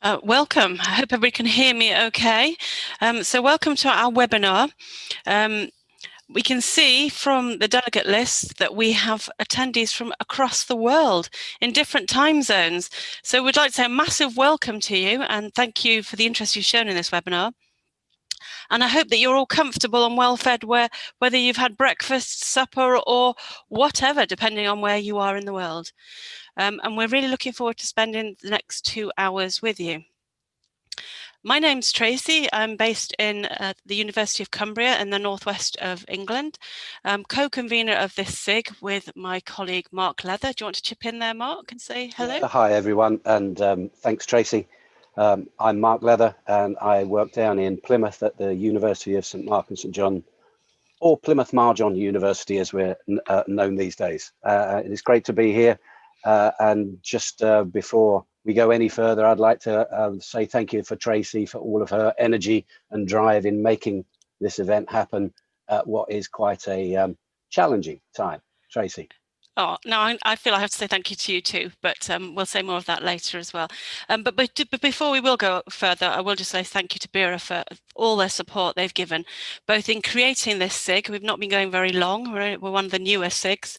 Welcome. I hope everybody can hear me okay. So welcome to our webinar. We can see from the delegate list that we have attendees from across the world in different time zones. So we'd like to say a massive welcome to you and thank you for the interest you've shown in this webinar. And I hope that you're all comfortable and well fed whether you've had breakfast, supper or whatever, depending on where you are in the world. And we're really looking forward to spending the next 2 hours with you. My name's Tracy. I'm based in the University of Cumbria in the northwest of England. I'm co-convener of this SIG with my colleague Mark Leather. Do you want to chip in there, Mark, and say hello? Hi, everyone, and thanks, Tracy. I'm Mark Leather, and I work down in Plymouth at the University of St Mark and St John, or Plymouth Marjon University, as we're known these days. It is great to be here. And just before we go any further, I'd like to say thank you for Tracy for all of her energy and drive in making this event happen at what is quite a challenging time. Tracy. Oh, no, I feel I have to say thank you to you too, but we'll say more of that later as well. But before we will go further, I will just say thank you to BERA for all their support they've given, both in creating this SIG. We've not been going very long. We're one of the newer SIGs,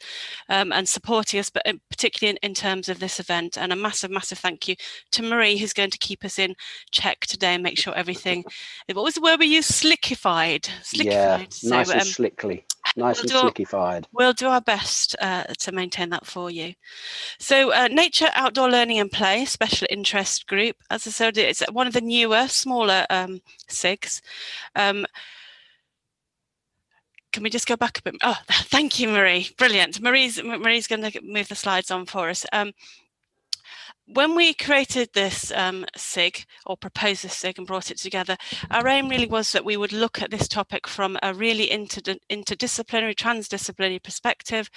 and supporting us, but particularly in terms of this event. And a massive, massive thank you to Marie, who's going to keep us in check today and make sure everything. What was the word we used? Slickified. Yeah, So, nice and slickly. Nice and slickified. We'll do our best to maintain that for you. So Nature, Outdoor Learning and Play Special Interest Group, as I said, it's one of the newer, smaller SIGs. Can we just go back a bit? Oh, thank you, Marie. Brilliant. Marie's going to move the slides on for us. When we created this SIG, or proposed this SIG and brought it together, our aim really was that we would look at this topic from a really interdisciplinary, transdisciplinary perspective,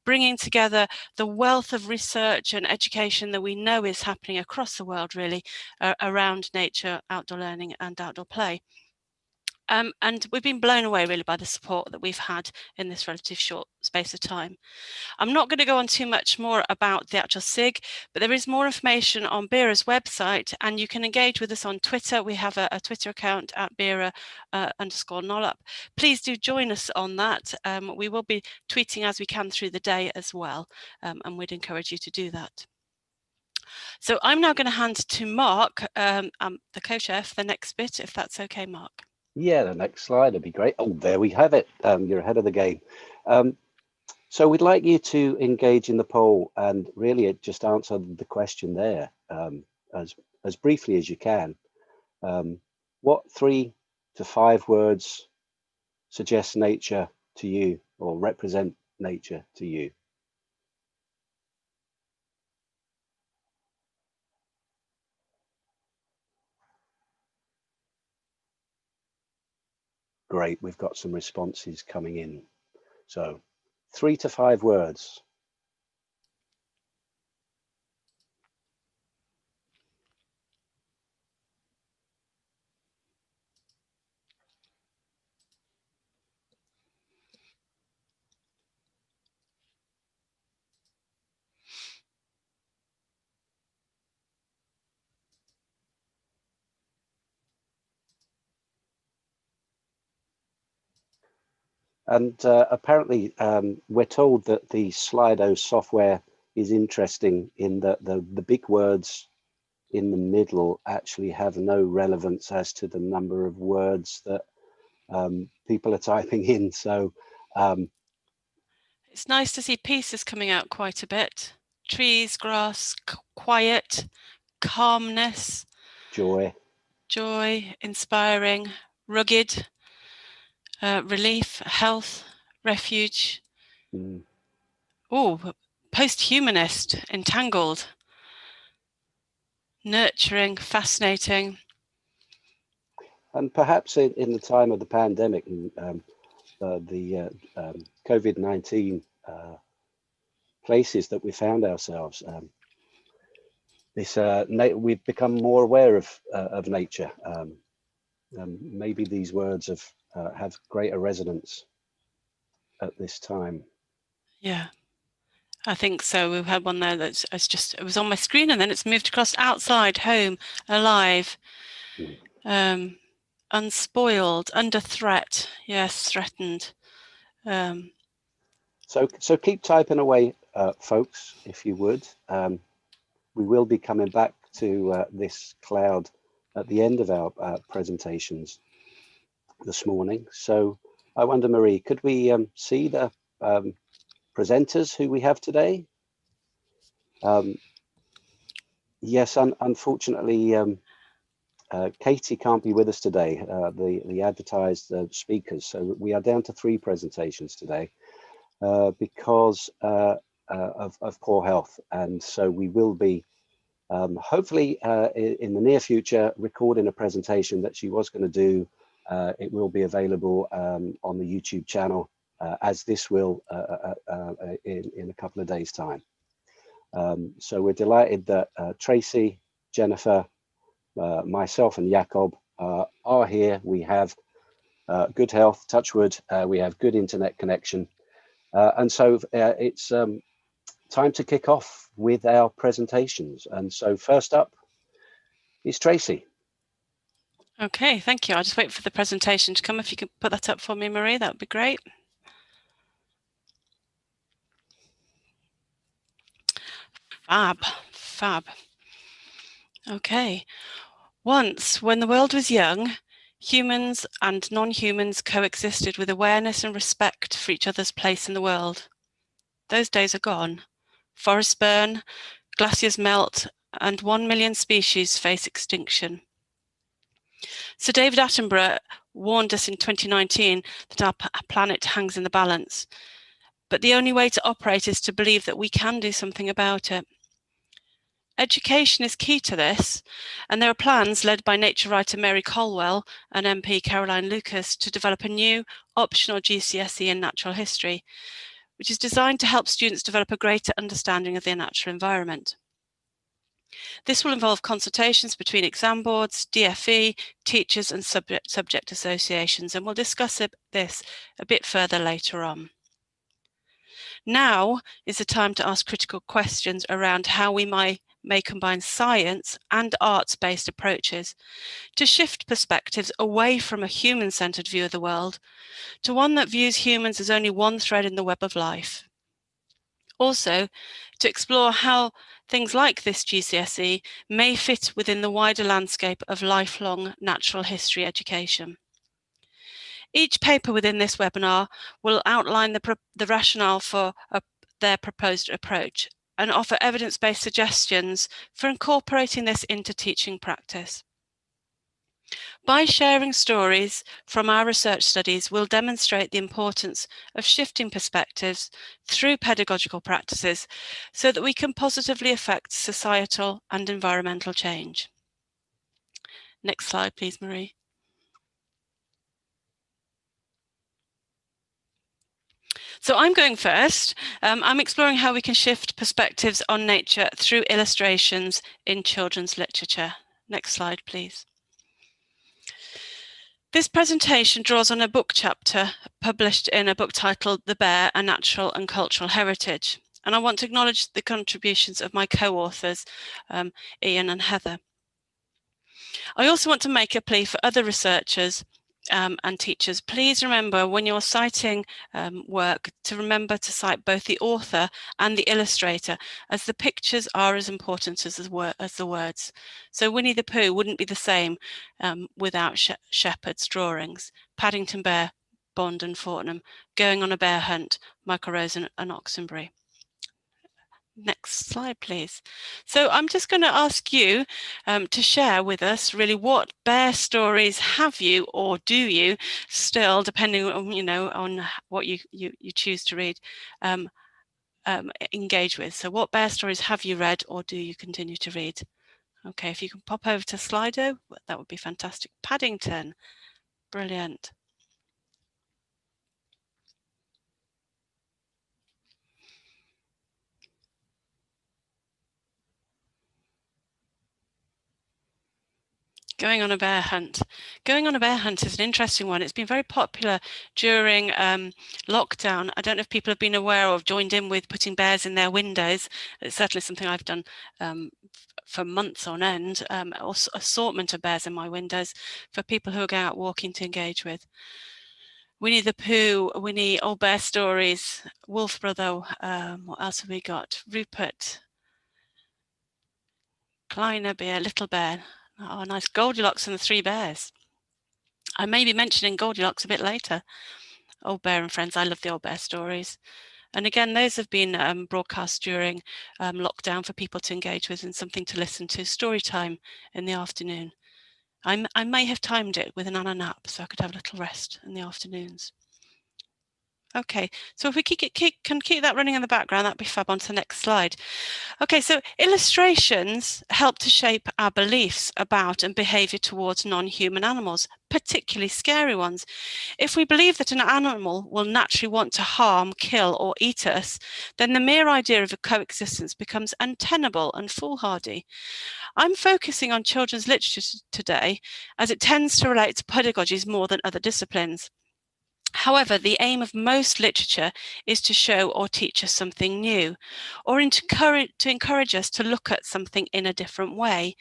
bringing together the wealth of research and education that we know is happening across the world, really, around nature, outdoor learning and outdoor play. And we've been blown away really by the support that we've had in this relative short space of time. I'm not going to go on too much more about the actual SIG, but there is more information on BERA's website and you can engage with us on Twitter. We have a Twitter account at BERA_Knollop. Please do join us on that. We will be tweeting as we can through the day as well, and we'd encourage you to do that. So I'm now going to hand to Mark, the co-chair, for the next bit, if that's okay, Mark. Yeah, the next slide would be great. Oh, there we have it. You're ahead of the game. So we'd like you to engage in the poll and really just answer the question there as briefly as you can. What 3 to 5 words suggest nature to you or represent nature to you? Great, we've got some responses coming in. So 3 to 5 words. And apparently we're told that the Slido software is interesting in that the big words in the middle actually have no relevance as to the number of words that people are typing in. So it's nice to see pieces coming out quite a bit. Trees, grass, quiet, calmness, joy, inspiring, rugged, relief, health, refuge. Oh, post-humanist, entangled, nurturing, fascinating. And perhaps in the time of the pandemic and the COVID-19 places that we found ourselves, we've become more aware of nature. Maybe these words have greater resonance at this time. Yeah, I think so. We've had one there that's it was on my screen and then it's moved across. Outside, home, alive, unspoiled, under threat. Yes, threatened. So keep typing away, folks, if you would. We will be coming back to this cloud at the end of our presentations this morning. So I wonder, Marie, could we see the presenters who we have today? Yes, unfortunately, Katie can't be with us today, the advertised speakers. So we are down to 3 presentations today because of poor health. And so we will be hopefully in the near future recording a presentation that she was going to do. It will be available on the YouTube channel as this will in a couple of days' time. So we're delighted that Tracy, Jennifer, myself and Jakob are here. We have good health, touch wood, we have good internet connection. And so it's time to kick off with our presentations. And so first up is Tracy. Okay, thank you. I'll just wait for the presentation to come. If you could put that up for me, Marie, that would be great. Fab. Okay. Once, when the world was young, humans and non-humans coexisted with awareness and respect for each other's place in the world. Those days are gone. Forests burn, glaciers melt, and 1 million species face extinction. Sir David Attenborough warned us in 2019 that our planet hangs in the balance. But the only way to operate is to believe that we can do something about it. Education is key to this, and there are plans led by nature writer Mary Colwell and MP Caroline Lucas to develop a new optional GCSE in natural history, which is designed to help students develop a greater understanding of their natural environment. This will involve consultations between exam boards, DFE, teachers and subject associations, and we'll discuss this a bit further later on. Now is the time to ask critical questions around how we may combine science and arts-based approaches to shift perspectives away from a human-centered view of the world to one that views humans as only one thread in the web of life. Also, to explore how things like this GCSE may fit within the wider landscape of lifelong natural history education. Each paper within this webinar will outline the rationale for their proposed approach and offer evidence-based suggestions for incorporating this into teaching practice. By sharing stories from our research studies, we'll demonstrate the importance of shifting perspectives through pedagogical practices so that we can positively affect societal and environmental change. Next slide, please, Marie. So I'm going first. I'm exploring how we can shift perspectives on nature through illustrations in children's literature. Next slide, please. This presentation draws on a book chapter published in a book titled The Bear, A Natural and Cultural Heritage. And I want to acknowledge the contributions of my co-authors, Ian and Heather. I also want to make a plea for other researchers and teachers. Please remember when you're citing work to remember to cite both the author and the illustrator, as the pictures are as important as the words. So Winnie the Pooh wouldn't be the same without Shepard's drawings. Paddington Bear, Bond and Fortnum, Going on a Bear Hunt, Michael Rose and Oxenbury. Next slide, please. So I'm just going to ask you to share with us really what bear stories have you or do you still, depending on, on what you choose to read, engage with. So what bear stories have you read or do you continue to read? Okay, if you can pop over to Slido, that would be fantastic. Paddington, brilliant. Going on a bear hunt. Going on a bear hunt is an interesting one. It's been very popular during lockdown. I don't know if people have been aware or joined in with putting bears in their windows. It's certainly something I've done for months on end. Assortment of bears in my windows for people who are going out walking to engage with. Winnie the Pooh, Winnie, Old Bear Stories, Wolf Brother. What else have we got? Rupert, Kleiner Bear, Little Bear. Oh, nice. Goldilocks and the Three Bears. I may be mentioning Goldilocks a bit later. Old Bear and Friends. I love the Old Bear stories. And again, those have been broadcast during lockdown for people to engage with and something to listen to. Story time in the afternoon. I may have timed it with an Anna nap so I could have a little rest in the afternoons. Okay, so if we can keep that running in the background, that'd be fab. On to the next slide. Okay, so illustrations help to shape our beliefs about and behaviour towards non-human animals, particularly scary ones. If we believe that an animal will naturally want to harm, kill or eat us, then the mere idea of a coexistence becomes untenable and foolhardy. I'm focusing on children's literature today as it tends to relate to pedagogies more than other disciplines. However, the aim of most literature is to show or teach us something new, or to encourage us to look at something in a different way.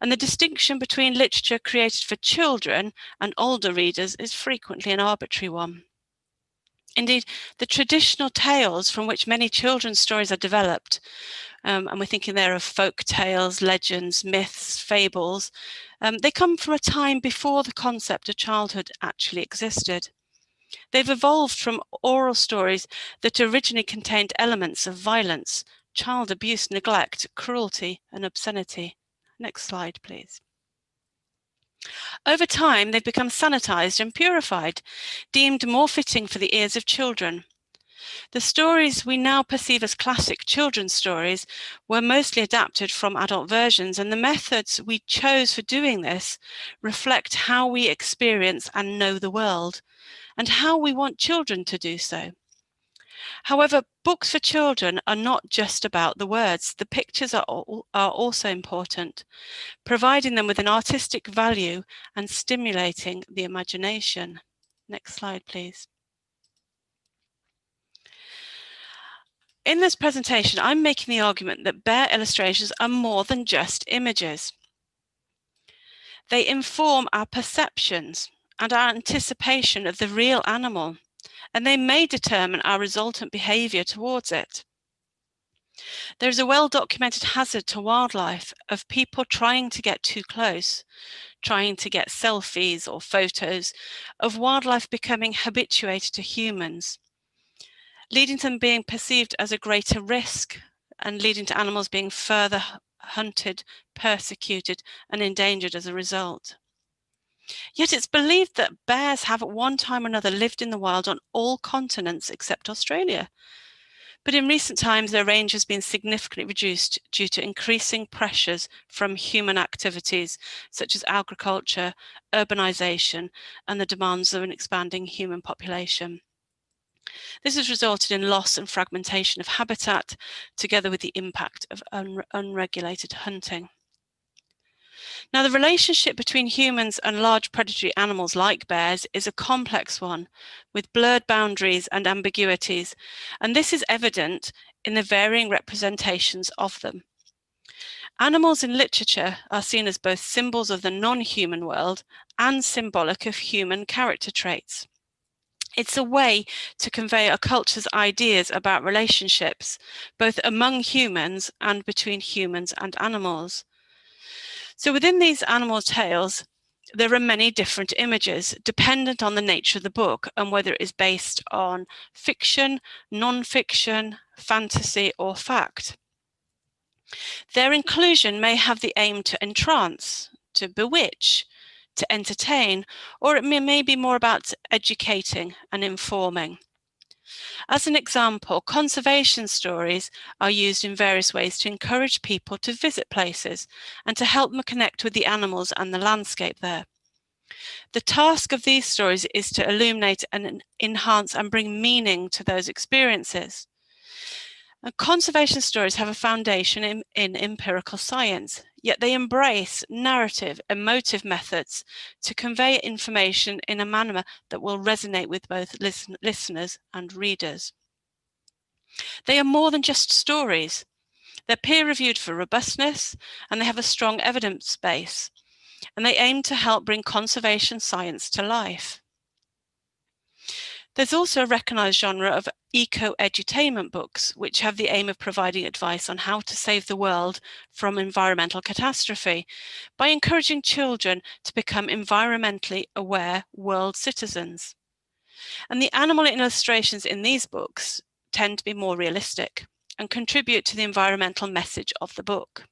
And the distinction between literature created for children and older readers is frequently an arbitrary one. Indeed, the traditional tales from which many children's stories are developed, and we're thinking there of folk tales, legends, myths, fables, they come from a time before the concept of childhood actually existed. They've evolved from oral stories that originally contained elements of violence, child abuse, neglect, cruelty, and obscenity. Next slide, please. Over time, they've become sanitized and purified, deemed more fitting for the ears of children. The stories we now perceive as classic children's stories were mostly adapted from adult versions, and the methods we chose for doing this reflect how we experience and know the world, and how we want children to do so. However, books for children are not just about the words. The pictures are also important, providing them with an artistic value and stimulating the imagination. Next slide, please. In this presentation, I'm making the argument that bear illustrations are more than just images. They inform our perceptions and our anticipation of the real animal, and they may determine our resultant behaviour towards it. There is a well-documented hazard to wildlife of people trying to get too close, trying to get selfies or photos of wildlife becoming habituated to humans, leading to them being perceived as a greater risk and leading to animals being further hunted, persecuted, and endangered as a result. Yet it's believed that bears have at one time or another lived in the wild on all continents except Australia. But in recent times, their range has been significantly reduced due to increasing pressures from human activities such as agriculture, urbanisation, and the demands of an expanding human population. This has resulted in loss and fragmentation of habitat, together with the impact of unregulated hunting. Now, the relationship between humans and large predatory animals like bears is a complex one, with blurred boundaries and ambiguities, and this is evident in the varying representations of them. Animals in literature are seen as both symbols of the non-human world and symbolic of human character traits. It's a way to convey a culture's ideas about relationships, both among humans and between humans and animals. So within these animal tales, there are many different images dependent on the nature of the book and whether it is based on fiction, non-fiction, fantasy, or fact. Their inclusion may have the aim to entrance, to bewitch, to entertain, or it may be more about educating and informing. As an example, conservation stories are used in various ways to encourage people to visit places and to help them connect with the animals and the landscape there. The task of these stories is to illuminate and enhance and bring meaning to those experiences. And conservation stories have a foundation in empirical science, yet they embrace narrative, emotive methods to convey information in a manner that will resonate with both listeners and readers. They are more than just stories. They're peer-reviewed for robustness, and they have a strong evidence base, and they aim to help bring conservation science to life. There's also a recognised genre of eco-edutainment books, which have the aim of providing advice on how to save the world from environmental catastrophe by encouraging children to become environmentally aware world citizens. And the animal illustrations in these books tend to be more realistic and contribute to the environmental message of the book.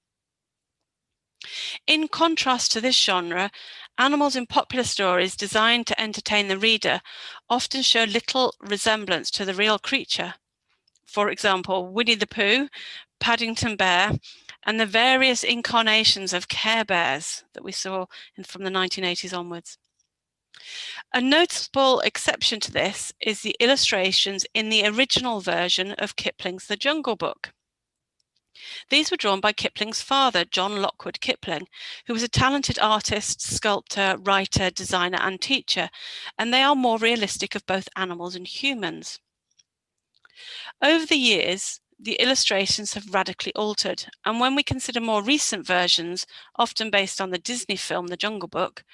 In contrast to this genre, animals in popular stories designed to entertain the reader often show little resemblance to the real creature. For example, Winnie the Pooh, Paddington Bear, and the various incarnations of Care Bears that we saw from the 1980s onwards. A notable exception to this is the illustrations in the original version of Kipling's The Jungle Book. These were drawn by Kipling's father, John Lockwood Kipling, who was a talented artist, sculptor, writer, designer, and teacher, and they are more realistic of both animals and humans. Over the years, the illustrations have radically altered, and when we consider more recent versions, often based on the Disney film The Jungle Book,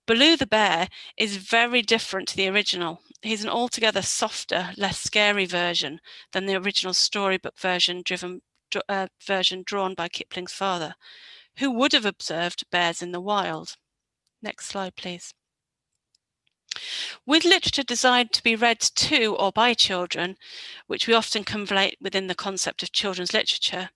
Baloo the bear is very different to the original. He's an altogether softer, less scary version than the original storybook version drawn by Kipling's father, who would have observed bears in the wild. Next slide, please. With literature designed to be read to or by children, which we often conflate within the concept of children's literature,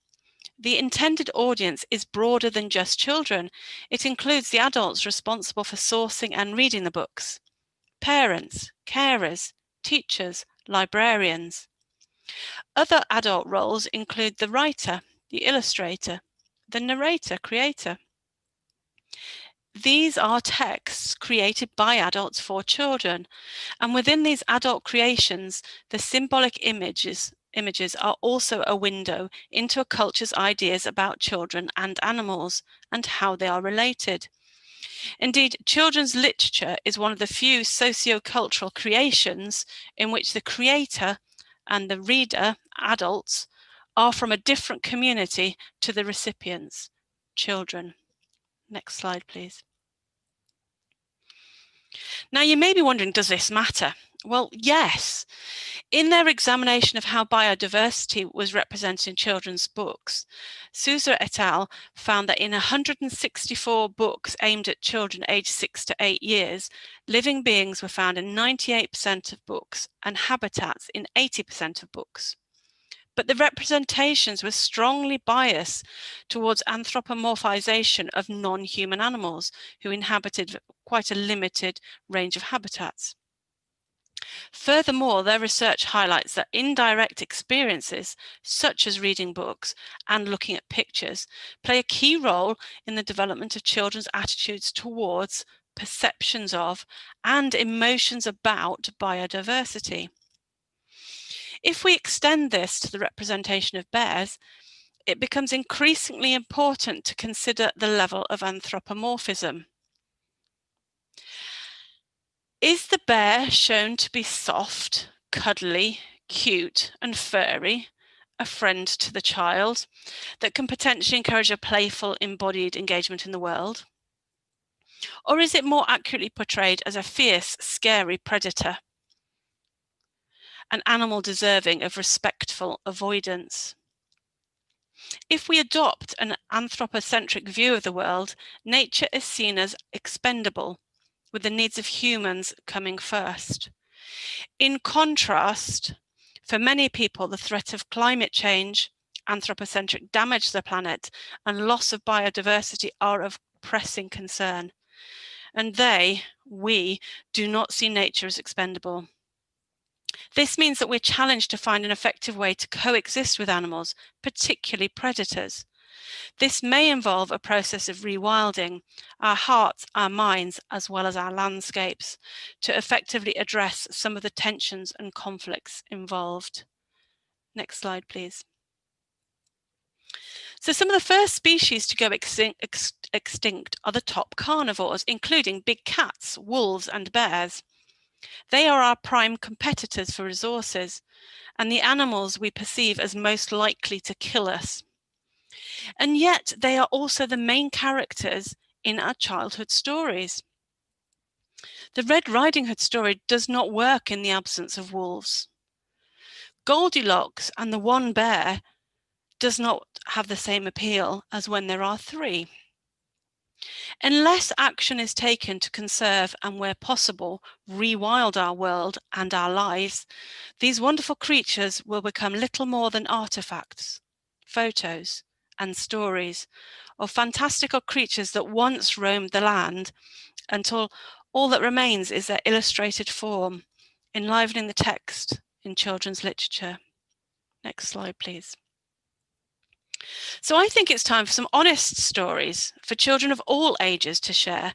the intended audience is broader than just children. It includes the adults responsible for sourcing and reading the books, parents, carers, teachers, librarians. Other adult roles include the writer, the illustrator, the narrator, creator. These are texts created by adults for children, and within these adult creations, the symbolic images are also a window into a culture's ideas about children and animals and how they are related. Indeed, children's literature is one of the few socio-cultural creations in which the creator and the reader, adults, are from a different community to the recipients, children. Next slide, please. Now, you may be wondering, does this matter? Well, yes. In their examination of how biodiversity was represented in children's books, Sousa et al. Found that in 164 books aimed at children aged 6 to 8 years, living beings were found in 98% of books and habitats in 80% of books. But the representations were strongly biased towards anthropomorphization of non-human animals who inhabited quite a limited range of habitats. Furthermore, their research highlights that indirect experiences, such as reading books and looking at pictures, play a key role in the development of children's attitudes towards, perceptions of, and emotions about biodiversity. If we extend this to the representation of bears, it becomes increasingly important to consider the level of anthropomorphism. Is the bear shown to be soft, cuddly, cute, and furry, a friend to the child that can potentially encourage a playful, embodied engagement in the world? Or is it more accurately portrayed as a fierce, scary predator, an animal deserving of respectful avoidance? If we adopt an anthropocentric view of the world, nature is seen as expendable, with the needs of humans coming first. In contrast, for many people, the threat of climate change, anthropocentric damage to the planet, and loss of biodiversity are of pressing concern. And we, do not see nature as expendable. This means that we're challenged to find an effective way to coexist with animals, particularly predators. This may involve a process of rewilding our hearts, our minds, as well as our landscapes, to effectively address some of the tensions and conflicts involved. Next slide, please. So some of the first species to go extinct are the top carnivores, including big cats, wolves, and bears. They are our prime competitors for resources, and the animals we perceive as most likely to kill us. And yet they are also the main characters in our childhood stories. The Red Riding Hood story does not work in the absence of wolves. Goldilocks and the one bear does not have the same appeal as when there are three. Unless action is taken to conserve and, where possible, rewild our world and our lives, these wonderful creatures will become little more than artifacts, photos, and stories of fantastical creatures that once roamed the land, until all that remains is their illustrated form, enlivening the text in children's literature. Next slide, please. So I think it's time for some honest stories for children of all ages to share.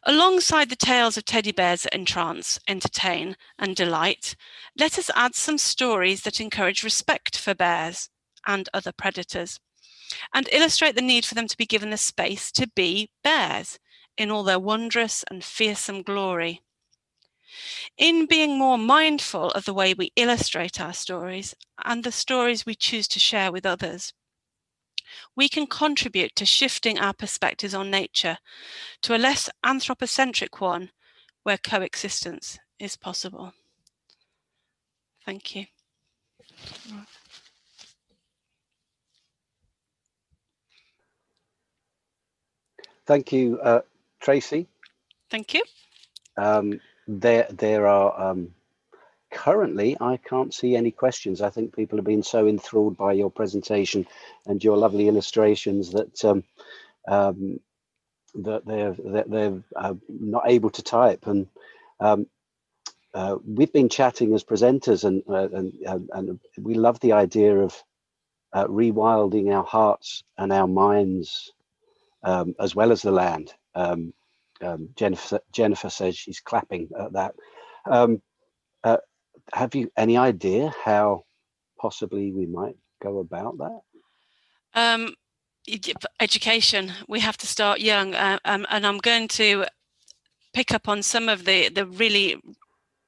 Alongside the tales of teddy bears that entrance, entertain, and delight, let us add some stories that encourage respect for bears and other predators, and illustrate the need for them to be given the space to be bears in all their wondrous and fearsome glory. In being more mindful of the way we illustrate our stories and the stories we choose to share with others, we can contribute to shifting our perspectives on nature to a less anthropocentric one where coexistence is possible. Thank you. Thank you, Tracy. Thank you. There are currently, I can't see any questions. I think people have been so enthralled by your presentation and your lovely illustrations that they're not able to type. And we've been chatting as presenters, and we love the idea of rewilding our hearts and our minds, as well as the land. Jennifer says she's clapping at that. Have you any idea how possibly we might go about that? Education. We have to start young, and I'm going to pick up on some of the really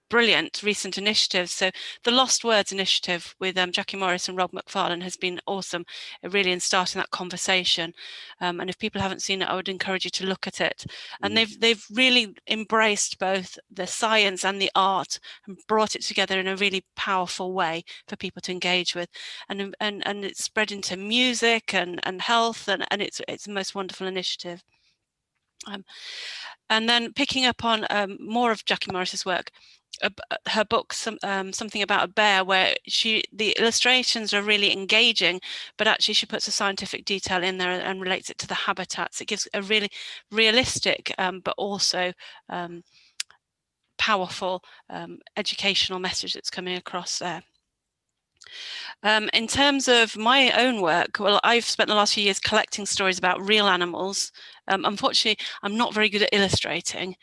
brilliant recent initiatives. So the Lost Words initiative with Jackie Morris and Rob McFarlane has been awesome, really, in starting that conversation. And if people haven't seen it, I would encourage you to look at it. And they've really embraced both the science and the art and brought it together in a really powerful way for people to engage with. And it's spread into music and health, and it's the most wonderful initiative. And then picking up on more of Jackie Morris's work, her book, Something About a Bear, where the illustrations are really engaging, but actually she puts a scientific detail in there and relates it to the habitats. It gives a really realistic but also powerful educational message that's coming across there. In terms of my own work, well, I've spent the last few years collecting stories about real animals. Unfortunately, I'm not very good at illustrating,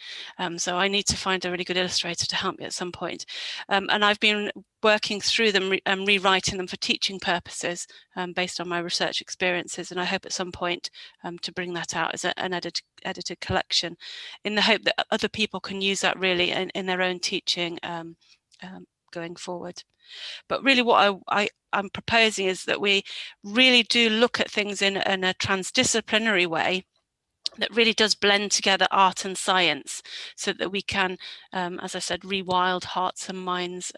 so I need to find a really good illustrator to help me at some point. And I've been working through them and rewriting them for teaching purposes based on my research experiences, and I hope at some point to bring that out as an edited collection, in the hope that other people can use that really in their own teaching going forward. But really what I'm proposing is that we really do look at things in a transdisciplinary way that really does blend together art and science, so that we can, as I said, rewild hearts and minds,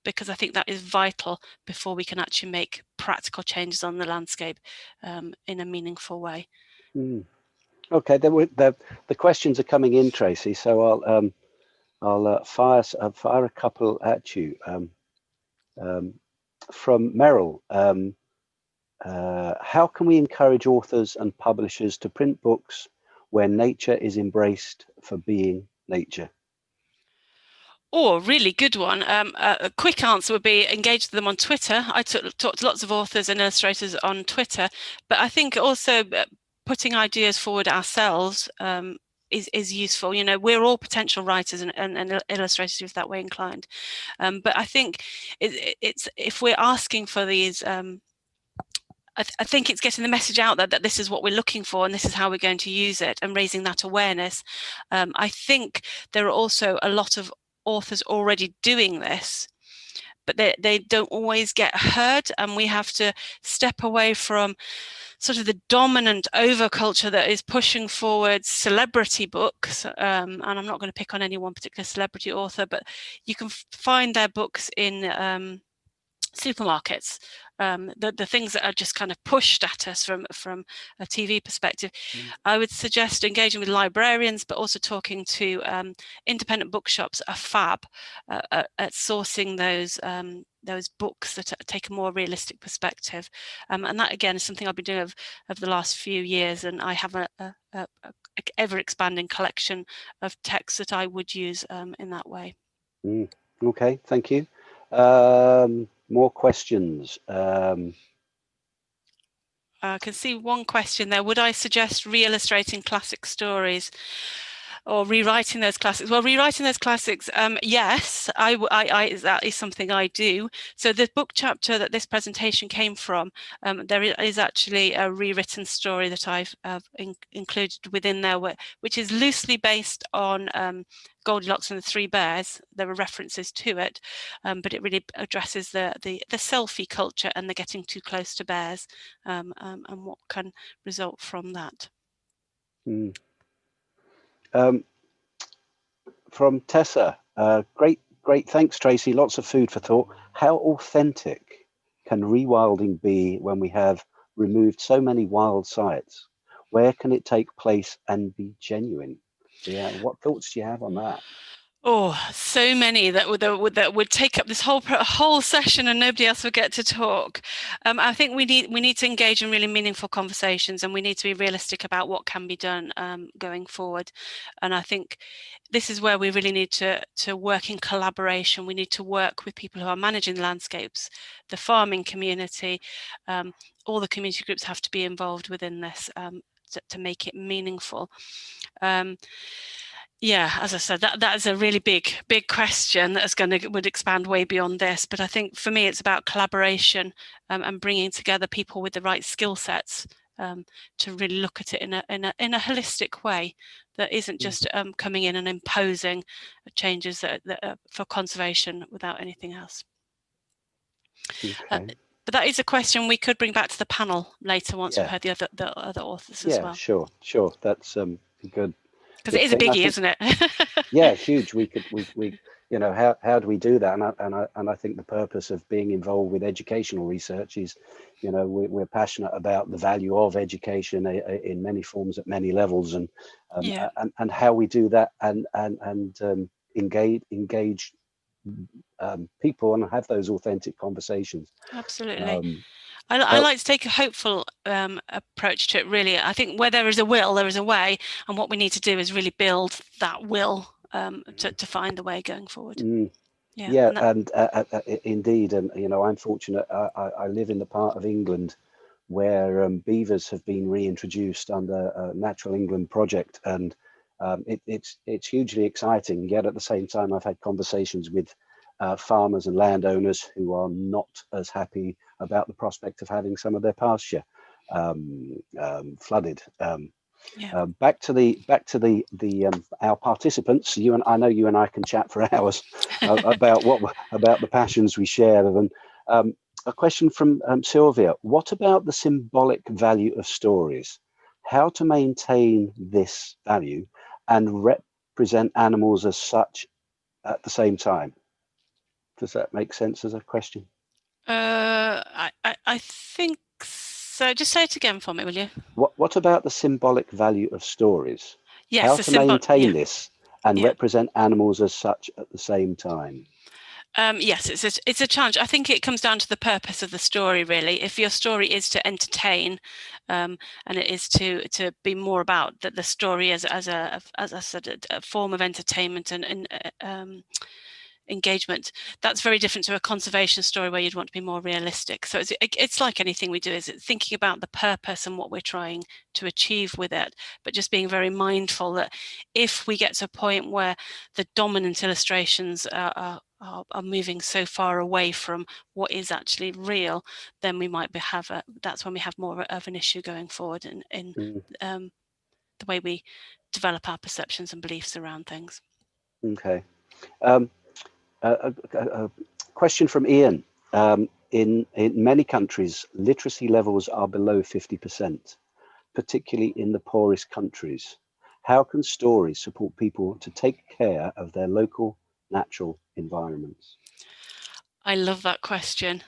because I think that is vital before we can actually make practical changes on the landscape in a meaningful way. Okay, the questions are coming in, Tracy, so I'll fire a couple at you. From Merrill, how can we encourage authors and publishers to print books where nature is embraced for being nature? Oh, really good one. A quick answer would be engage with them on Twitter. I talked to lots of authors and illustrators on Twitter, but I think also putting ideas forward ourselves is useful. You know, we're all potential writers and illustrators if that way inclined. But I think it's if we're asking for these I think it's getting the message out there that this is what we're looking for and this is how we're going to use it, and raising that awareness. I think there are also a lot of authors already doing this, but they don't always get heard, and we have to step away from sort of the dominant overculture that is pushing forward celebrity books. And I'm not going to pick on any one particular celebrity author, but you can find their books in supermarkets, the things that are just kind of pushed at us from a TV perspective. I would suggest engaging with librarians, but also talking to independent bookshops are fab at sourcing those books that take a more realistic perspective. And that again is something I've been doing of the last few years, and I have a ever expanding collection of texts that I would use in that way. Okay, thank you. More questions. I can see one question there. Would I suggest re-illustrating classic stories or rewriting those classics? Well, rewriting those classics, yes, that is something I do. So the book chapter that this presentation came from, there is actually a rewritten story that I've included within there, which is loosely based on Goldilocks and the Three Bears. There are references to it, but it really addresses the selfie culture and the getting too close to bears, and what can result from that. From Tessa, great, thanks, Tracy. Lots of food for thought. How authentic can rewilding be when we have removed so many wild sites? Where can it take place and be genuine? Yeah, what thoughts do you have on that? Oh, so many that would take up this whole session, and nobody else would get to talk. I think we need to engage in really meaningful conversations, and we need to be realistic about what can be done going forward. And I think this is where we really need to work in collaboration. We need to work with people who are managing the landscapes, the farming community. All the community groups have to be involved within this to make it meaningful. Yeah, as I said, that is a really big question that would expand way beyond this. But I think for me, it's about collaboration and bringing together people with the right skill sets to really look at it in a holistic way that isn't just coming in and imposing changes that for conservation without anything else. Okay. But that is a question we could bring back to the panel later once we've heard the other authors as well. Sure. That's good. Because it is a biggie, isn't it? Yeah, huge. We how do we do that? And I think the purpose of being involved with educational research is, we're passionate about the value of education in many forms at many levels, and how we do that and engage people and have those authentic conversations. Absolutely. I like to take a hopeful approach to it, really. I think where there is a will, there is a way. And what we need to do is really build that will to find the way going forward. And indeed. And, I'm fortunate. I live in the part of England where beavers have been reintroduced under a Natural England project. And it's hugely exciting. Yet at the same time, I've had conversations with farmers and landowners who are not as happy about the prospect of having some of their pasture flooded. Back to our participants. I know you and I can chat for hours about the passions we share. And a question from Sylvia: what about the symbolic value of stories? How to maintain this value and represent animals as such at the same time? Does that make sense as a question? I think so. Just say it again for me, will you? What about the symbolic value of stories? Yes, how to maintain this and represent animals as such at the same time? Yes, it's a challenge. I think it comes down to the purpose of the story, really. If your story is to entertain, and it is to be more about the story as I said, a form of entertainment and engagement, that's very different to a conservation story where you'd want to be more realistic. So it's like anything we do, is thinking about the purpose and what we're trying to achieve with it, but just being very mindful that if we get to a point where the dominant illustrations are are moving so far away from what is actually real, then we might that's when we have more of an issue going forward in the way we develop our perceptions and beliefs around things. Okay. A question from Ian. In many countries, literacy levels are below 50%, particularly in the poorest countries. How can stories support people to take care of their local natural environments? I love that question.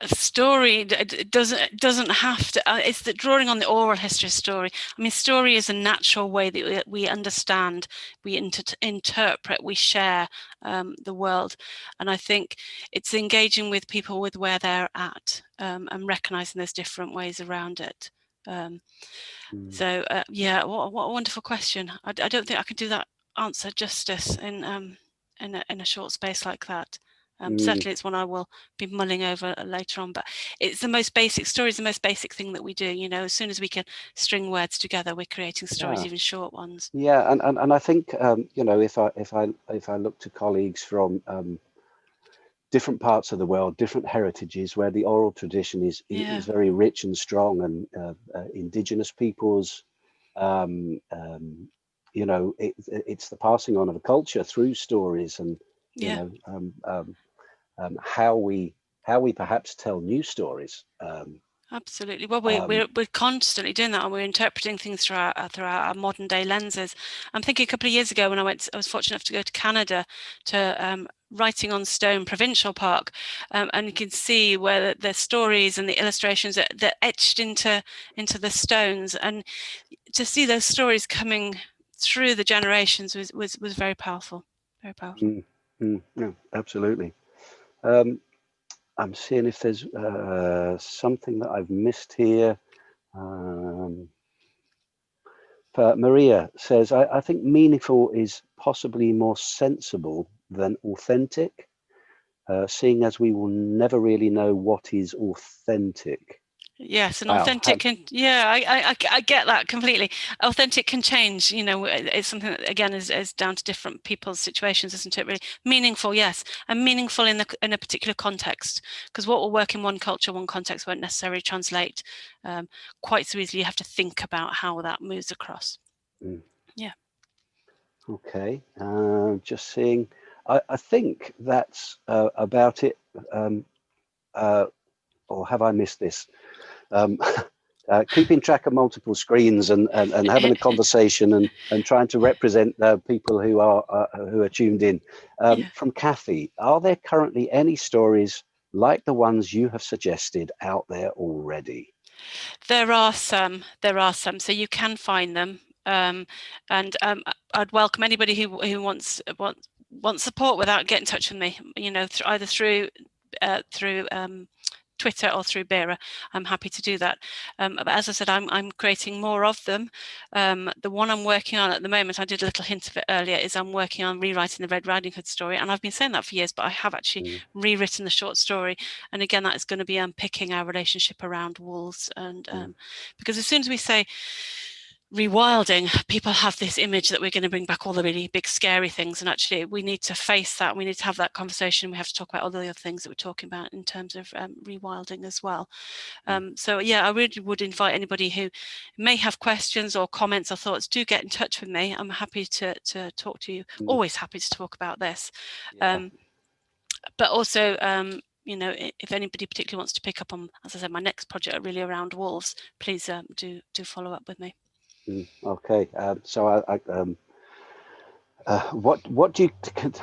Story doesn't have to. It's the drawing on the oral history of story. I mean, story is a natural way that we understand, we interpret, we share the world, and I think it's engaging with people with where they're at and recognizing there's different ways around it. So yeah, what a wonderful question. I don't think I can do that answer justice in a short space like that. Certainly it's one I will be mulling over later on, but it's the most basic story is the most basic thing that we do. You know, as soon as we can string words together, we're creating stories, even short ones. Yeah, and I think you know, if I look to colleagues from different parts of the world, different heritages, where the oral tradition is very rich and strong, and indigenous peoples, you know, it's the passing on of a culture through stories, and you know, how we perhaps tell new stories. Absolutely. Well, we're constantly doing that, and we're interpreting things through our modern day lenses. I'm thinking a couple of years ago when I was fortunate enough to go to Canada to Writing on Stone Provincial Park, and you can see where the stories and the illustrations that etched into the stones, and to see those stories coming through the generations was very powerful. Very powerful. Yeah, absolutely. I'm seeing if there's something that I've missed here. Maria says, I think meaningful is possibly more sensible than authentic, seeing as we will never really know what is authentic. Yes, and Wow. authentic can, yeah, I get that completely. Authentic can change, you know, it's something that again is down to different people's situations, isn't it? Really meaningful, yes, and meaningful in a particular context, because what will work in one culture, one context won't necessarily translate quite so easily. You have to think about how that moves across. Yeah. Okay, just seeing. I think that's about it. Or have I missed this? Keeping track of multiple screens and having a conversation and trying to represent people who are tuned in. From Kathy, are there currently any stories like the ones you have suggested out there already? There are some, so you can find them. And I'd welcome anybody who wants support without getting in touch with me, you know, either through Twitter or through Bearer. I'm happy to do that. But as I said, I'm creating more of them. The one I'm working on at the moment, I did a little hint of it earlier, is I'm working on rewriting the Red Riding Hood story. And I've been saying that for years, but I have actually rewritten the short story. And again, that is going to be unpicking our relationship around wolves. And because as soon as we say rewilding, people have this image that we're going to bring back all the really big scary things, and actually we need to face that. We need to have that conversation. We have to talk about all the other things that we're talking about in terms of rewilding as well. So yeah, I really would invite anybody who may have questions or comments or thoughts, do get in touch with me. I'm happy to talk to you. Always happy to talk about this. But also you know, if anybody particularly wants to pick up on, as I said, my next project really around wolves, please do follow up with me. Okay, so what do you?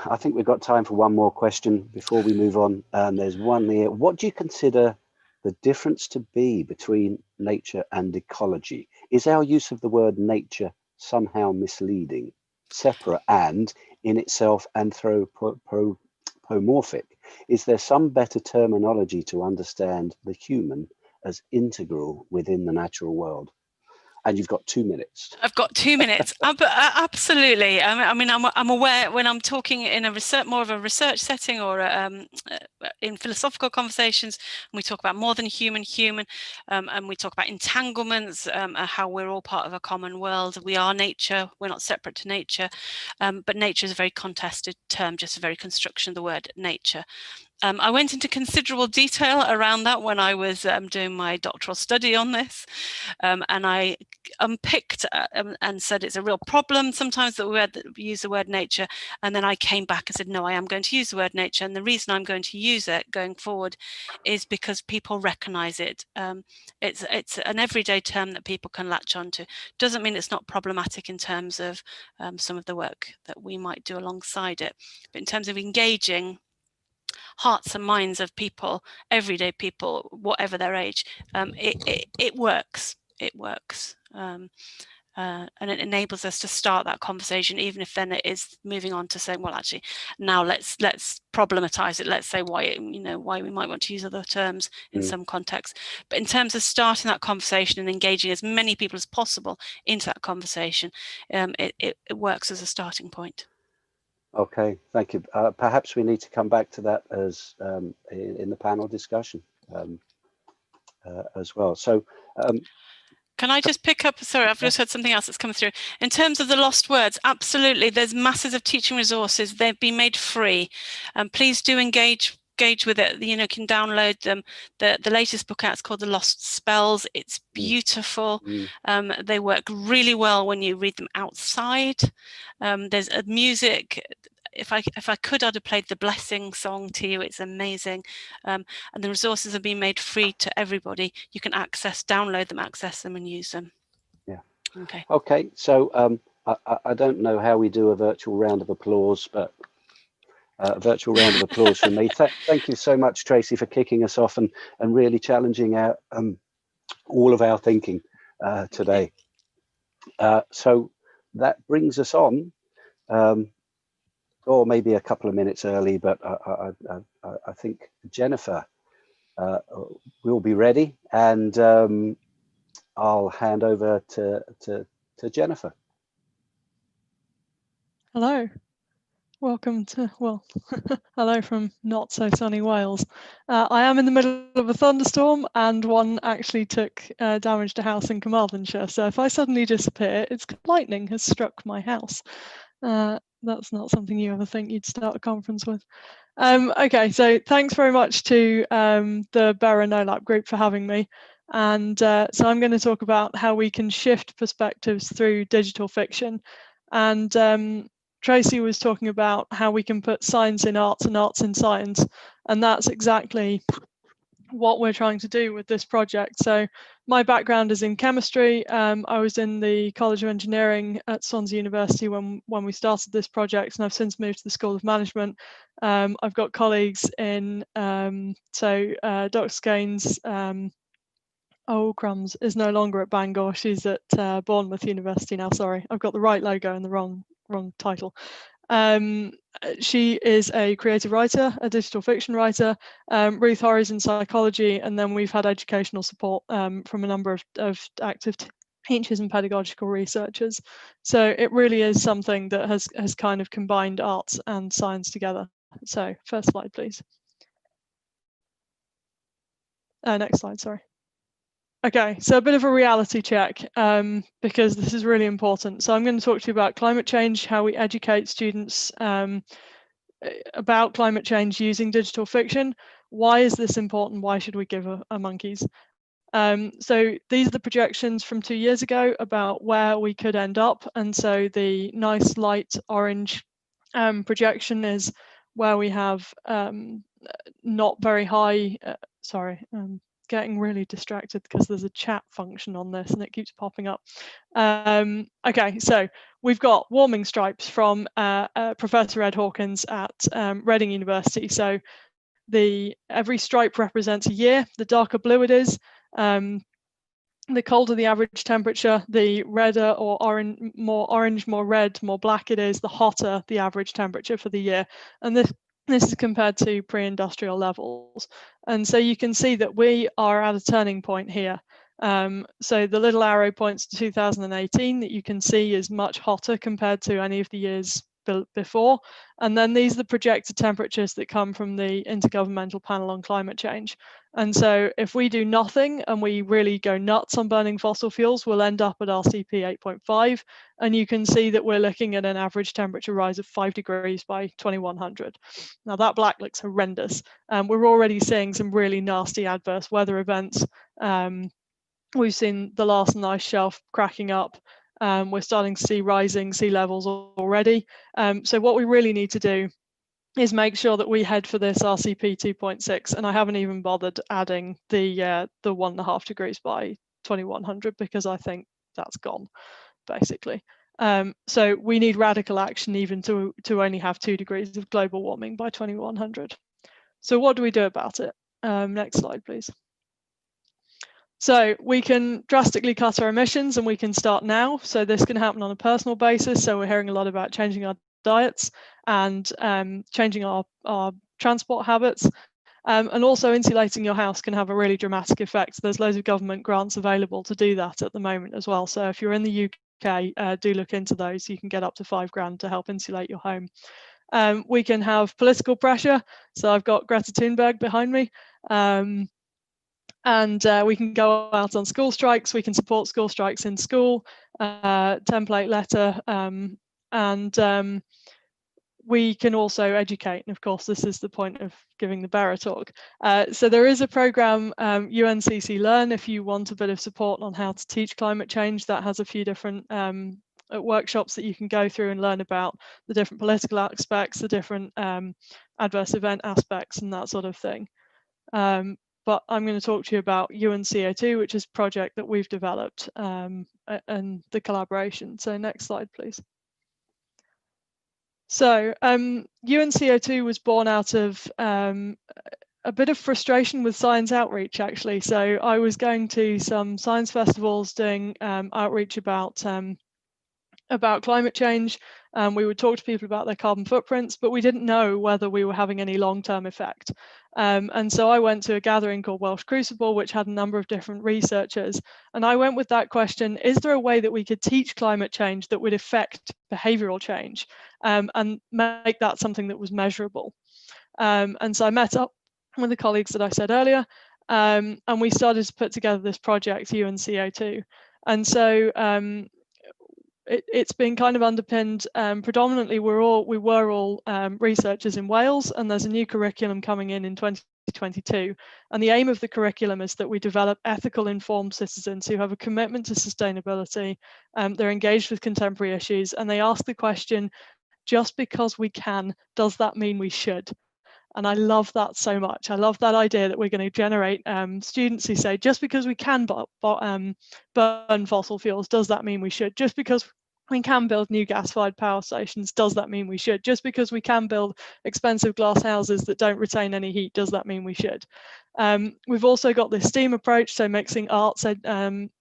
I think we've got time for one more question before we move on. And there's one here. What do you consider the difference to be between nature and ecology? Is our use of the word nature somehow misleading, separate, and in itself anthropomorphic? Is there some better terminology to understand the human as integral within the natural world? and you've got 2 minutes. I've got 2 minutes. Absolutely. I mean, I'm aware when I'm talking in a more of a research setting, or in philosophical conversations, and we talk about more than human, and we talk about entanglements, how we're all part of a common world. We are nature. We're not separate to nature, but nature is a very contested term, just a very construction of the word nature. I went into considerable detail around that when I was doing my doctoral study on this, and I unpicked and said it's a real problem sometimes that we use the word nature, and then I came back and said, no, I am going to use the word nature, and the reason I'm going to use it going forward is because people recognize it. It's an everyday term that people can latch onto. Doesn't mean it's not problematic in terms of some of the work that we might do alongside it, but in terms of engaging hearts and minds of people, everyday people, whatever their age, it works. It works. And it enables us to start that conversation, even if then it is moving on to saying, well, actually, now let's problematize it. Let's say why we might want to use other terms in some contexts. But in terms of starting that conversation and engaging as many people as possible into that conversation, it works as a starting point. Okay, thank you. Perhaps we need to come back to that as in the panel discussion as well. So can I just pick up? Sorry, I've just heard something else that's come through. In terms of the lost words, absolutely, there's masses of teaching resources. They've been made free, and please do engage with it. You know, can download them. The latest book out is called The Lost Spells. It's beautiful. They work really well when you read them outside. There's a music. If I could, I'd have played the Blessing song to you. It's amazing. And the resources have been made free to everybody. You can download them, access them, and use them. Yeah. Okay. Okay. So I don't know how we do a virtual round of applause, but a virtual round of applause from me. Thank you so much, Tracy, for kicking us off and really challenging our all of our thinking today. So that brings us on. Or maybe a couple of minutes early, but I think Jennifer will be ready, and I'll hand over to Jennifer. Hello, welcome to, well, hello from not so sunny Wales. I am in the middle of a thunderstorm, and one actually took damage to house in Carmarthenshire. So if I suddenly disappear, it's lightning has struck my house. That's not something you ever think you'd start a conference with. Okay, so thanks very much to the Bera NoLab group for having me. And so I'm going to talk about how we can shift perspectives through digital fiction. And Tracy was talking about how we can put science in arts and arts in science. And that's exactly what we're trying to do with this project. So my background is in chemistry. I was in the College of Engineering at Swansea University when we started this project, and I've since moved to the School of Management. I've got colleagues in, Dr. Skeins, oh crumbs, is no longer at Bangor. She's at Bournemouth University now. Sorry, I've got the right logo and the wrong title. She is a creative writer, a digital fiction writer. Ruth Horry's in psychology, and then we've had educational support from a number of active teachers and pedagogical researchers. So it really is something that has kind of combined arts and science together. So first slide, please. Next slide, sorry. Okay, so a bit of a reality check, because this is really important. So I'm going to talk to you about climate change, how we educate students about climate change using digital fiction. Why is this important? Why should we give a monkeys? So these are the projections from 2 years ago about where we could end up. And so the nice light orange projection is where we have not very high, getting really distracted because there's a chat function on this and it keeps popping up. Okay, so we've got warming stripes from Professor Ed Hawkins at Reading University. So every stripe represents a year. The darker blue it is, the colder the average temperature, the redder or orange, more red, more black it is, the hotter the average temperature for the year. And this is compared to pre-industrial levels. And so you can see that we are at a turning point here. So the little arrow points to 2018 that you can see is much hotter compared to any of the years before. And then these are the projected temperatures that come from the Intergovernmental Panel on Climate Change. And so if we do nothing and we really go nuts on burning fossil fuels, we'll end up at our CP 8.5. And you can see that we're looking at an average temperature rise of 5 degrees by 2100. Now that black looks horrendous. We're already seeing some really nasty adverse weather events. We've seen the last ice shelf cracking up. We're starting to see rising sea levels already. So what we really need to do is make sure that we head for this RCP 2.6. And I haven't even bothered adding the 1.5 degrees by 2100 because I think that's gone, basically. So we need radical action even to only have 2 degrees of global warming by 2100. So what do we do about it? Next slide, please. So we can drastically cut our emissions and we can start now. So this can happen on a personal basis. So we're hearing a lot about changing our diets and changing our transport habits. And also insulating your house can have a really dramatic effect. There's loads of government grants available to do that at the moment as well. So if you're in the UK, do look into those. You can get up to £5 to help insulate your home. We can have political pressure. So I've got Greta Thunberg behind me. And we can go out on school strikes. We can support school strikes in school, template letter, and we can also educate. And of course, this is the point of giving the bearer talk. So there is a program, UNCC Learn, if you want a bit of support on how to teach climate change. That has a few different workshops that you can go through and learn about the different political aspects, the different adverse event aspects and that sort of thing. But I'm going to talk to you about UNCO2, which is a project that we've developed and the collaboration. So next slide, please. So UNCO2 was born out of a bit of frustration with science outreach, actually. So I was going to some science festivals doing outreach about climate change. We would talk to people about their carbon footprints, but we didn't know whether we were having any long-term effect. And so I went to a gathering called Welsh Crucible, which had a number of different researchers. And I went with that question, is there a way that we could teach climate change that would affect behavioral change and make that something that was measurable? And so I met up with the colleagues that I said earlier, and we started to put together this project, UNCO2. And so it's been kind of underpinned predominantly. We were all researchers in Wales, and there's a new curriculum coming in 2022. And the aim of the curriculum is that we develop ethical, informed citizens who have a commitment to sustainability. They're engaged with contemporary issues, and they ask the question, just because we can, does that mean we should? And I love that so much. I love that idea that we're going to generate students who say, just because we can burn fossil fuels, does that mean we should? Just because we can build new gas-fired power stations, does that mean we should? Just because we can build expensive glass houses that don't retain any heat, does that mean we should? We've also got this STEAM approach, so mixing arts with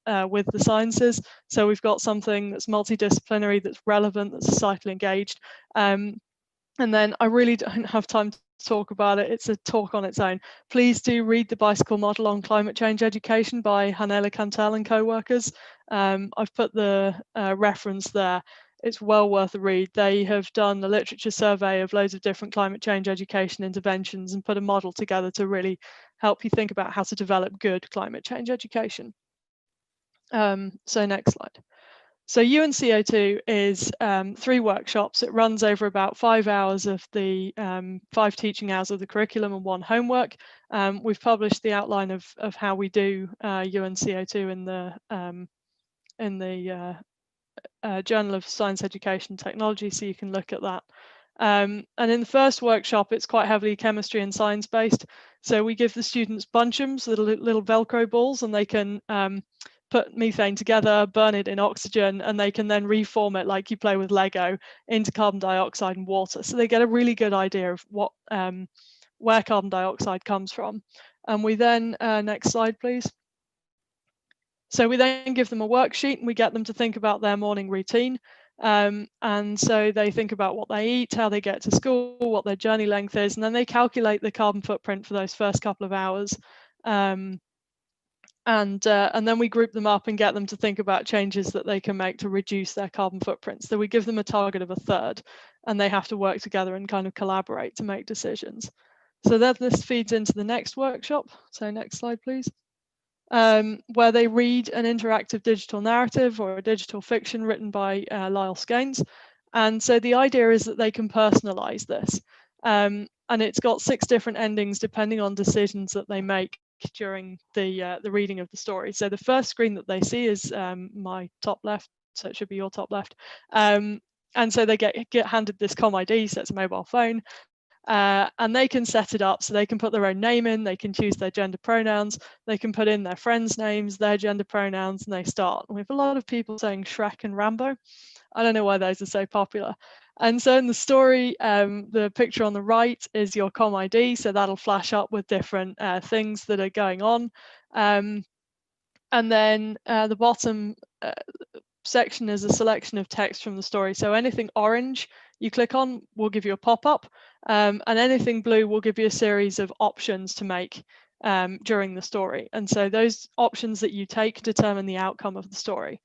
the sciences. So we've got something that's multidisciplinary, that's relevant, that's societally engaged. And then I really don't have time to talk about it. It's a talk on its own. Please do read the Bicycle Model on Climate Change Education by Hanela Cantel and co-workers. I've put the reference there. It's well worth a read. They have done a literature survey of loads of different climate change education interventions and put a model together to really help you think about how to develop good climate change education. So next slide. So UNCO2 is 3 workshops. It runs over about 5 hours of the 5 teaching hours of the curriculum and 1 homework. We've published the outline of how we do UNCO2 in the Journal of Science Education Technology, so you can look at that. And in the first workshop, it's quite heavily chemistry and science based. So we give the students bunchums, little Velcro balls, and they can put methane together, burn it in oxygen, and they can then reform it like you play with Lego into carbon dioxide and water. So they get a really good idea of what where carbon dioxide comes from. And we then, next slide, please. So we then give them a worksheet and we get them to think about their morning routine. And so they think about what they eat, how they get to school, what their journey length is, and then they calculate the carbon footprint for those first couple of hours. And then we group them up and get them to think about changes that they can make to reduce their carbon footprint. So we give them a target of 1/3, and they have to work together and kind of collaborate to make decisions. So then this feeds into the next workshop. So next slide, please. Where they read an interactive digital narrative or a digital fiction written by Lyle Skeins. And so the idea is that they can personalize this. And it's got 6 different endings depending on decisions that they make during the reading of the story. So the first screen that they see is my top left, so it should be your top left. And so they get handed this com ID, so it's a mobile phone. And they can set it up so they can put their own name in, they can choose their gender pronouns, they can put in their friends' names, their gender pronouns, and they start. And we have a lot of people saying Shrek and Rambo. I don't know why those are so popular. And so in the story, the picture on the right is your com ID, so that'll flash up with different things that are going on. And then the bottom section is a selection of text from the story. So anything orange you click on will give you a pop-up, and anything blue will give you a series of options to make during the story. And so those options that you take determine the outcome of the story.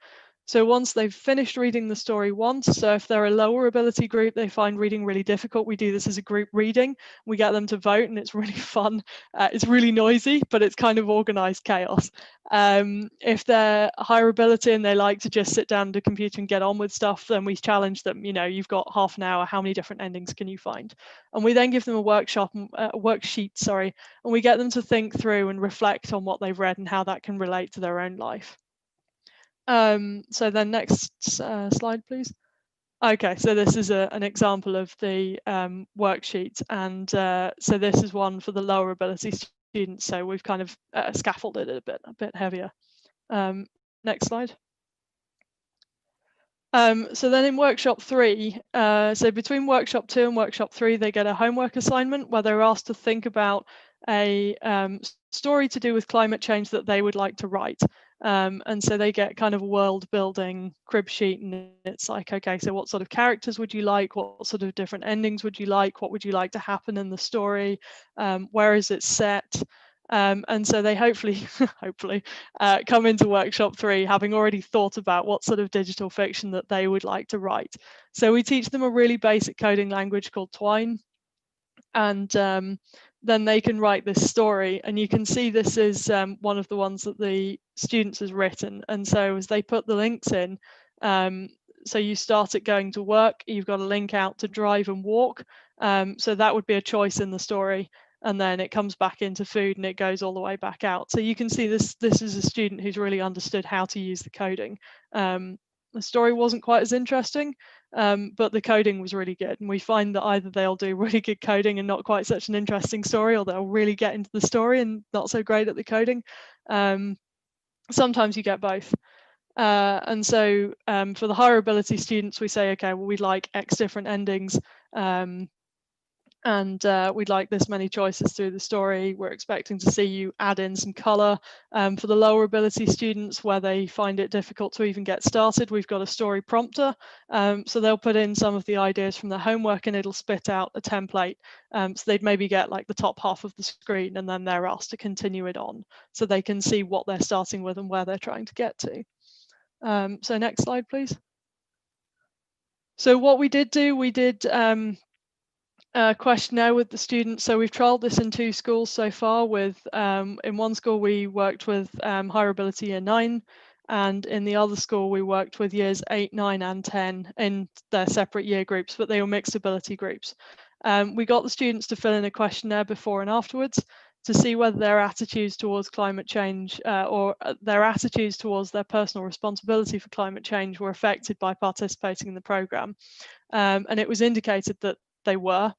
So once they've finished reading the story once, so if they're a lower ability group, they find reading really difficult, we do this as a group reading. We get them to vote and it's really fun. It's really noisy, but it's kind of organized chaos. If they're higher ability and they like to just sit down at a computer and get on with stuff, then we challenge them, you know, you've got half an hour, how many different endings can you find? And we then give them a worksheet, sorry, and we get them to think through and reflect on what they've read and how that can relate to their own life. So then next slide, please. Okay, so this is an example of the worksheet, and so this is one for the lower ability students. So we've kind of scaffolded it a bit heavier. Next slide. So then in workshop 3, so between workshop 2 and workshop 3, they get a homework assignment where they're asked to think about a story to do with climate change that they would like to write. And so they get kind of a world building crib sheet, and it's like, okay, so what sort of characters would you like? What sort of different endings would you like? What would you like to happen in the story? Where is it set? And so they hopefully come into workshop 3 having already thought about what sort of digital fiction that they would like to write. So we teach them a really basic coding language called Twine, and then they can write this story. And you can see this is one of the ones that the students has written. And so as they put the links in, so you start at going to work, you've got a link out to drive and walk. So that would be a choice in the story. And then it comes back into food and it goes all the way back out. So you can see this is a student who's really understood how to use the coding. The story wasn't quite as interesting, but the coding was really good. And we find that either they'll do really good coding and not quite such an interesting story, or they'll really get into the story and not so great at the coding. Sometimes you get both. And so for the higher ability students, we say, okay, well, we'd like X different endings. And we'd like this many choices through the story. We're expecting to see you add in some color. For the lower ability students where they find it difficult to even get started, we've got a story prompter. So they'll put in some of the ideas from their homework and it'll spit out a template. So they'd maybe get like the top half of the screen and then they're asked to continue it on so they can see what they're starting with and where they're trying to get to. So next slide, please. So what we did questionnaire with the students. So we've trialed this in 2 schools so far. With in one school we worked with higher ability year 9, and in the other school we worked with years 8, 9 and 10 in their separate year groups, but they were mixed ability groups. We got the students to fill in a questionnaire before and afterwards to see whether their attitudes towards climate change or their attitudes towards their personal responsibility for climate change were affected by participating in the programme. And it was indicated that they were.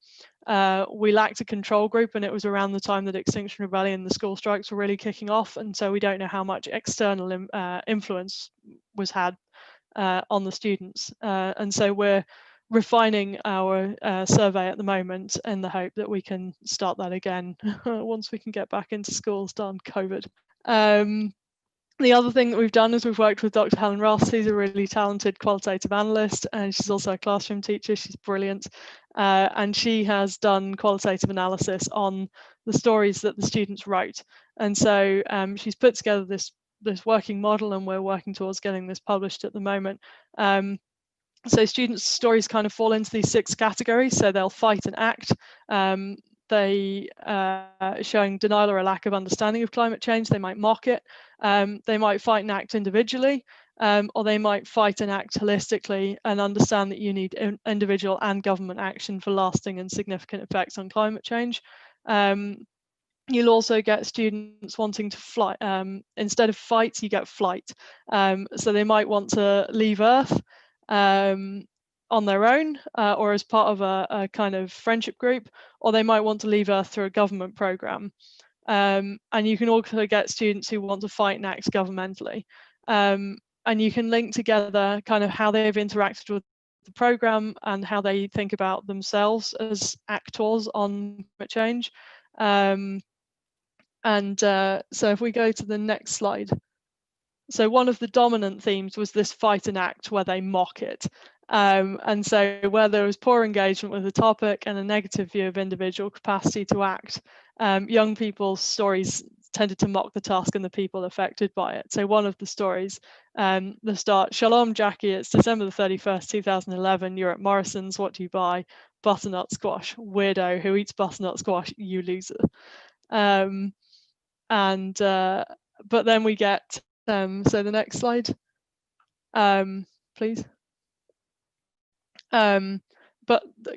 We lacked a control group, and it was around the time that Extinction Rebellion and the school strikes were really kicking off, and so we don't know how much external influence was had on the students. And so we're refining our survey at the moment in the hope that we can start that again once we can get back into schools, darn COVID. The other thing that we've done is we've worked with Dr. Helen Ross, who's a really talented qualitative analyst, and she's also a classroom teacher. She's brilliant. and she has done qualitative analysis on the stories that the students wrote. And so she's put together this working model, and we're working towards getting this published at the moment. So students' stories kind of fall into these 6 categories. So they'll fight and act. They showing denial or a lack of understanding of climate change. They might mock it. They might fight and act individually, or they might fight and act holistically and understand that you need individual and government action for lasting and significant effects on climate change. You'll also get students wanting to fly. Instead of fight, you get flight. So they might want to leave Earth on their own, or as part of a kind of friendship group, or they might want to leave Earth through a government program. And you can also get students who want to fight and act governmentally. And you can link together kind of how they've interacted with the program and how they think about themselves as actors on climate change. So if we go to the next slide. So one of the dominant themes was this fight and act where they mock it. And so where there was poor engagement with the topic and a negative view of individual capacity to act, young people's stories tended to mock the task and the people affected by it. So one of the stories, the start, Shalom Jackie, it's December the 31st, 2011, you're at Morrison's, what do you buy? Butternut squash. Weirdo, who eats butternut squash? You loser. But then we get, so the next slide, please. But the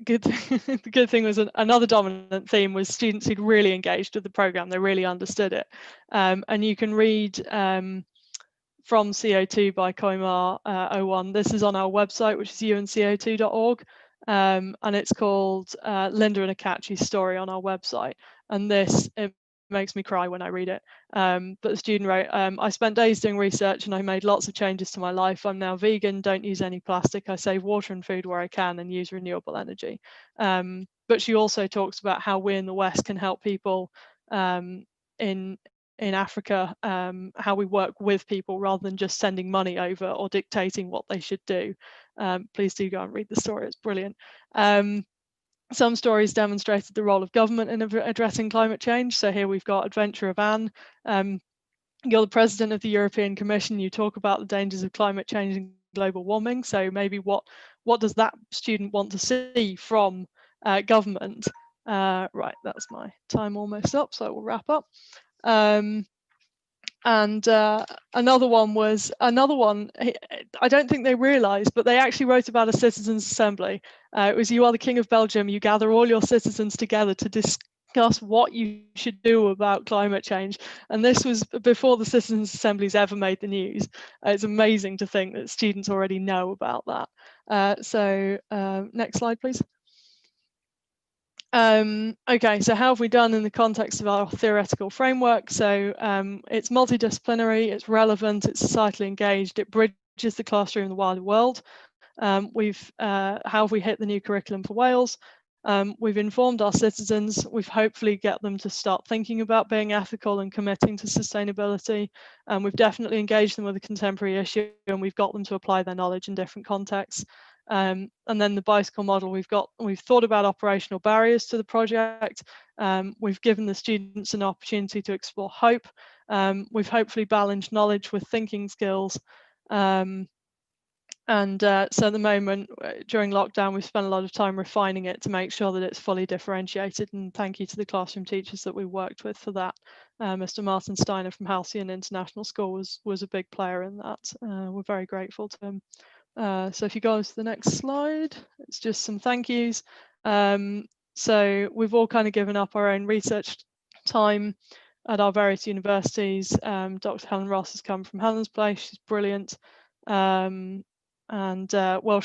good thing was another dominant theme was students who'd really engaged with the program. They really understood it. And you can read from CO2 by Koimar 01. This is on our website, which is unco2.org. And it's called Linda and Akachi's story on our website. And it makes me cry when I read it. But the student wrote, I spent days doing research and I made lots of changes to my life. I'm now vegan, don't use any plastic. I save water and food where I can and use renewable energy. But she also talks about how we in the West can help people in Africa, how we work with people rather than just sending money over or dictating what they should do. Please do go and read the story, it's brilliant. Some stories demonstrated the role of government in addressing climate change. So here we've got Adventure of Anne. You're the president of the European Commission. You talk about the dangers of climate change and global warming. So maybe what does that student want to see from government? Right, that's my time almost up, so I will wrap up. Another one, I don't think they realized, but they actually wrote about a citizens' assembly. It was, you are the king of Belgium, you gather all your citizens together to discuss what you should do about climate change. And this was before the citizens' assemblies ever made the news. It's amazing to think that students already know about that. Next slide, please. Okay, so how have we done in the context of our theoretical framework? So it's multidisciplinary, it's relevant, it's societally engaged, it bridges the classroom and the wider world. How have we hit the new curriculum for Wales? We've informed our citizens, we've hopefully get them to start thinking about being ethical and committing to sustainability. We've definitely engaged them with a contemporary issue and we've got them to apply their knowledge in different contexts. And then the bicycle model, we've thought about operational barriers to the project. We've given the students an opportunity to explore hope. We've hopefully balanced knowledge with thinking skills. So at the moment, during lockdown, we've spent a lot of time refining it to make sure that it's fully differentiated. And thank you to the classroom teachers that we worked with for that. Mr. Martin Steiner from Halcyon International School was a big player in that. We're very grateful to him. So if you go to the next slide, it's just some thank yous. So we've all kind of given up our own research time at our various universities. Dr. Helen Ross has come from Helen's Place, she's brilliant. Welsh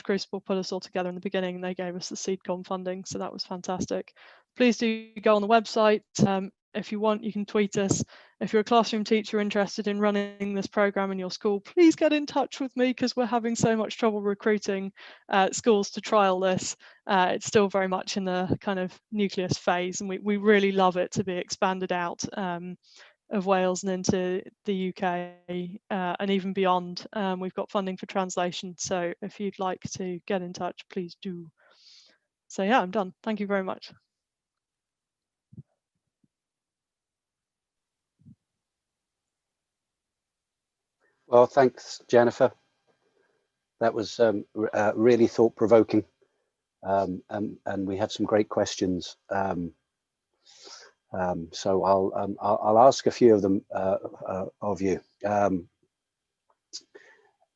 Crucible put us all together in the beginning and they gave us the SeedCon funding, so that was fantastic. Please do go on the website. If you want, you can tweet us. If you're a classroom teacher interested in running this program in your school, please get in touch with me because we're having so much trouble recruiting schools to trial this. It's still very much in the kind of nucleus phase and we really love it to be expanded out of Wales and into the UK and even beyond. We've got funding for translation, so if you'd like to get in touch, please do. So yeah, I'm done. Thank you very much. Well, thanks, Jennifer. That was really thought-provoking, and we had some great questions. So I'll ask a few of them of you.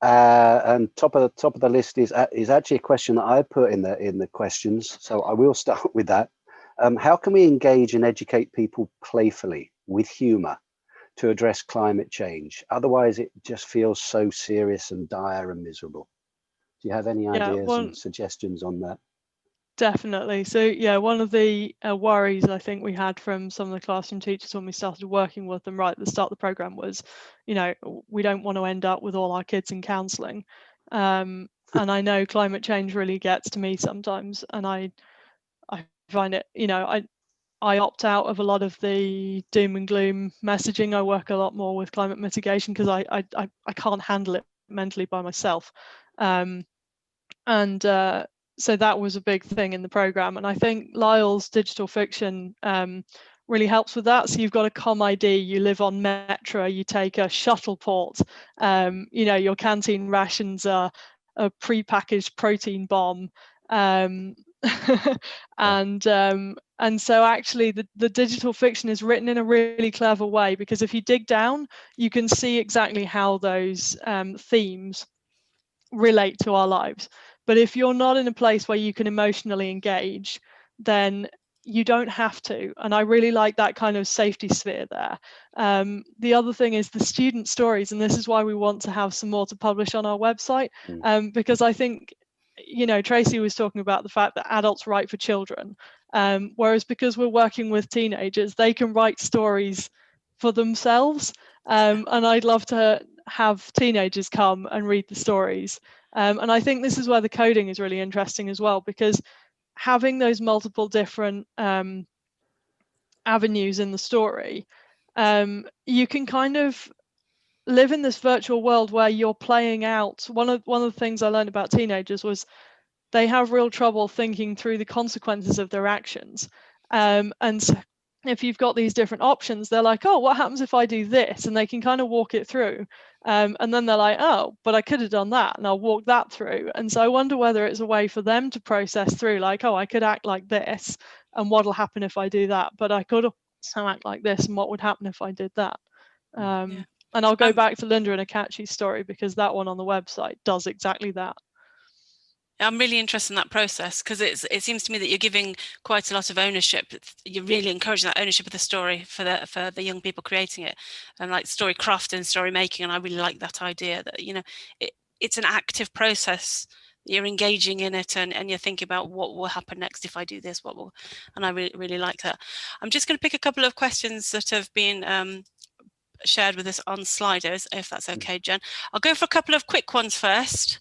And top of the list is actually a question that I put in the questions. So I will start with that. How can we engage and educate people playfully with humour to address climate change? Otherwise, it just feels so serious and dire and miserable. Do you have any ideas and suggestions on that? Definitely. So yeah, one of the worries I think we had from some of the classroom teachers when we started working with them right at the start of the program was, you know, we don't want to end up with all our kids in counselling. And I know climate change really gets to me sometimes, and I find it, you know, I opt out of a lot of the doom and gloom messaging. I work a lot more with climate mitigation because I can't handle it mentally by myself. And so that was a big thing in the program, and I think Lyle's digital fiction really helps with that. So you've got a com ID, you live on Metro, you take a shuttle port, you know, your canteen rations are a pre-packaged protein bomb, and so actually the digital fiction is written in a really clever way, because if you dig down, you can see exactly how those themes relate to our lives. But if you're not in a place where you can emotionally engage, then you don't have to. And I really like that kind of safety sphere there. The other thing is the student stories, and this is why we want to have some more to publish on our website, because I think, you know, Tracy was talking about the fact that adults write for children, whereas because we're working with teenagers, they can write stories for themselves. And I'd love to have teenagers come and read the stories. And I think this is where the coding is really interesting as well, because having those multiple different avenues in the story, you can kind of live in this virtual world where you're playing out. One of the things I learned about teenagers was they have real trouble thinking through the consequences of their actions. And so if you've got these different options, they're like, oh, what happens if I do this? And they can kind of walk it through. And then they're like, oh, but I could have done that, and I'll walk that through. And so I wonder whether it's a way for them to process through, like, oh, I could act like this, and what'll happen if I do that? But I could also act like this, and what would happen if I did that? And I'll go back to Linda and Akachi's story, because that one on the website does exactly that. I'm really interested in that process, because it seems to me that you're giving quite a lot of ownership. You're really encouraging that ownership of the story for the young people creating it, and like story craft and story making. And I really like that idea that, you know, it's an active process. You're engaging in it, and you're thinking about what will happen next if I do this. What will, and I really like that. I'm just going to pick a couple of questions that have been shared with us on sliders, if that's okay, Jen. I'll go for a couple of quick ones first.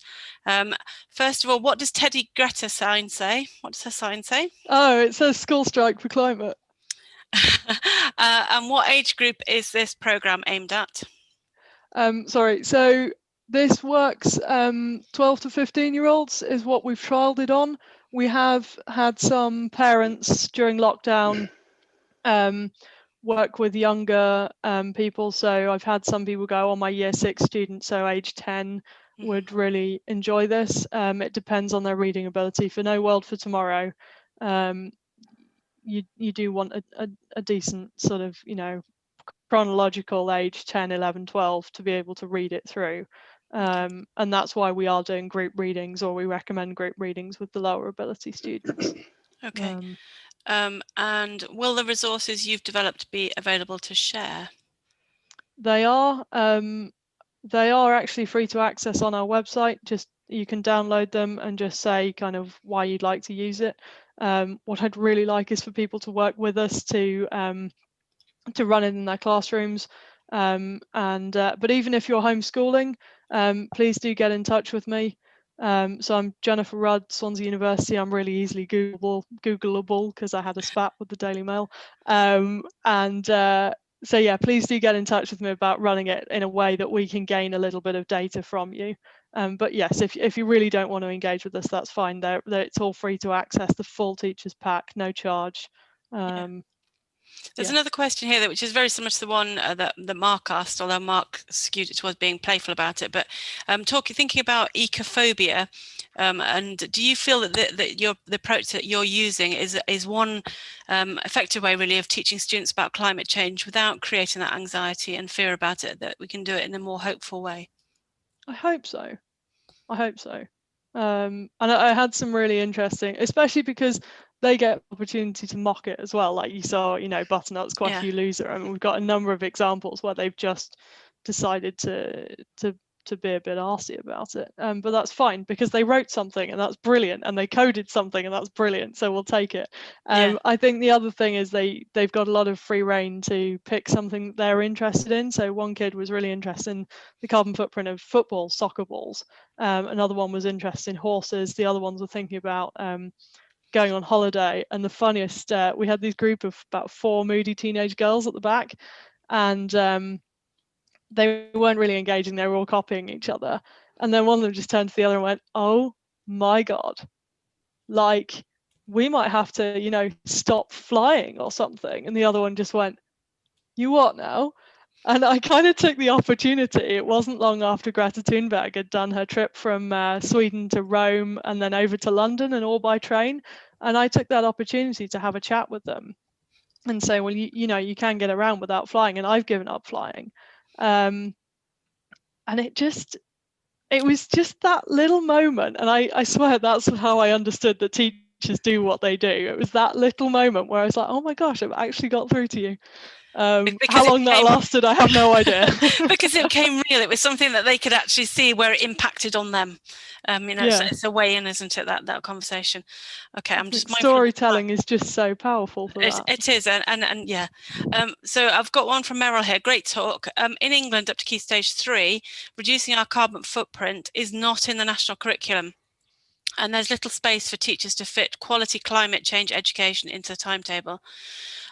First of all, what does Teddy Greta sign say? What does her sign say? Oh, it says school strike for climate. And what age group is this program aimed at? Sorry, so this works 12 to 15-year-olds is what we've trialed it on. We have had some parents during lockdown work with younger people. So I've had some people go, oh, my year 6 student, so age 10, would really enjoy this. It depends on their reading ability. For No World for Tomorrow, you do want a decent sort of, you know, chronological age 10, 11, 12 to be able to read it through. And that's why we are doing group readings, or we recommend group readings with the lower ability students. Okay. And will the resources you've developed be available to share? They are. They are actually free to access on our website. Just you can download them and just say kind of why you'd like to use it. What I'd really like is for people to work with us to run it in their classrooms. But even if you're homeschooling, please do get in touch with me. So I'm Jennifer Rudd, Swansea University. I'm really easily Googleable because I had a spat with the Daily Mail. So yeah, please do get in touch with me about running it in a way that we can gain a little bit of data from you. But yes, if you really don't want to engage with us, that's fine. It's all free to access the full teacher's pack, no charge. There's another question here which is very similar to the one that Mark asked, although Mark skewed it towards being playful about it. But thinking about ecophobia, and do you feel that the approach that you're using is one effective way really of teaching students about climate change without creating that anxiety and fear about it, that we can do it in a more hopeful way? I hope so. I hope so. And I had some really interesting, especially because they get opportunity to mock it as well. Like you saw, Butternut's quite a few loser. I mean, we've got a number of examples where they've just decided to be a bit arsey about it. But that's fine because they wrote something and that's brilliant, and they coded something and that's brilliant. So we'll take it. I think the other thing is they've got a lot of free reign to pick something they're interested in. So one kid was really interested in the carbon footprint of football, soccer balls. Another one was interested in horses. The other ones were thinking about going on holiday. And the funniest, we had this group of about 4 moody teenage girls at the back, and they weren't really engaging. They were all copying each other. And then one of them just turned to the other and went, "Oh my God, like we might have to, stop flying or something." And the other one just went, "You what now?" And I kind of took the opportunity. It wasn't long after Greta Thunberg had done her trip from Sweden to Rome and then over to London, and all by train. And I took that opportunity to have a chat with them and say, well, you can get around without flying, and I've given up flying. And it was just that little moment. And I swear that's how I understood that teachers do what they do. It was that little moment where I was like, oh my gosh, I've actually got through to you. How long that lasted, I have no idea. Because it became real. It was something that they could actually see where it impacted on them. It's a way in, isn't it, that conversation? Okay, I'm just storytelling is just so powerful for that. It is, and yeah. So I've got one from Meryl here. Great talk. In England, up to Key Stage 3, reducing our carbon footprint is not in the national curriculum. And there's little space for teachers to fit quality climate change education into the timetable.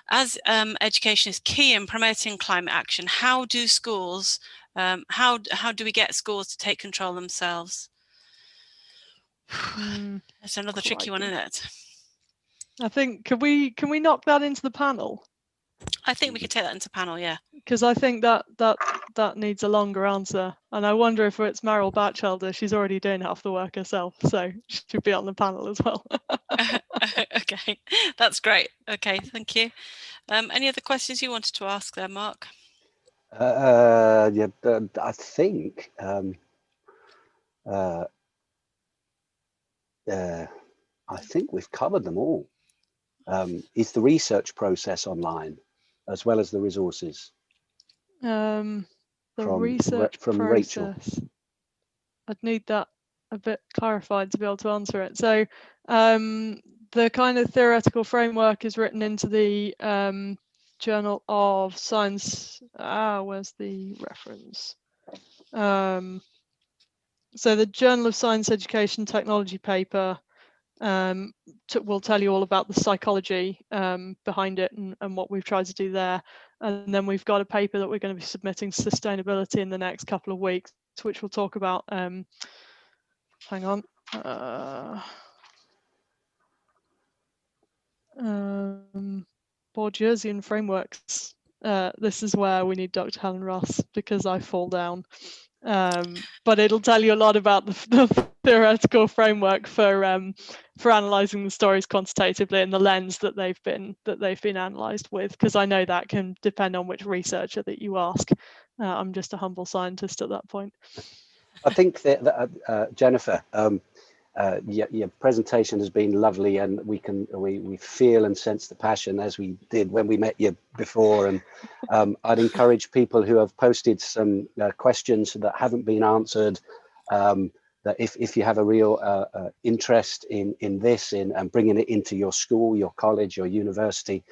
As education is key in promoting climate action, how do schools, how do we get schools to take control themselves? It's another tricky one, isn't it? I think, can we knock that into the panel? I think we could take that into panel, yeah. Because I think that needs a longer answer. And I wonder if it's Meryl Batchelder, she's already doing half the work herself, so she should be on the panel as well. Okay, that's great. Okay, thank you. Any other questions you wanted to ask there, Mark? Yeah, I think we've covered them all. Is the research process online as well as the resources? The research from process, Rachel. I'd need that a bit clarified to be able to answer it. So the kind of theoretical framework is written into the Journal of Science. Where's the reference? So the Journal of Science Education Technology paper will tell you all about the psychology behind it and what we've tried to do there. And then we've got a paper that we're going to be submitting to sustainability in the next couple of weeks, which will talk about, hang on, Borgesian frameworks. This is where we need Dr. Helen Ross, because I fall down. But it'll tell you a lot about the theoretical framework for analysing the stories quantitatively and the lens that they've been analysed with, because I know that can depend on which researcher that you ask. I'm just a humble scientist at that point. I think that Jennifer, your presentation has been lovely, and we feel and sense the passion as we did when we met you before. And I'd encourage people who have posted some questions that haven't been answered, that if you have a real interest in this, and bringing it into your school, your college, your university,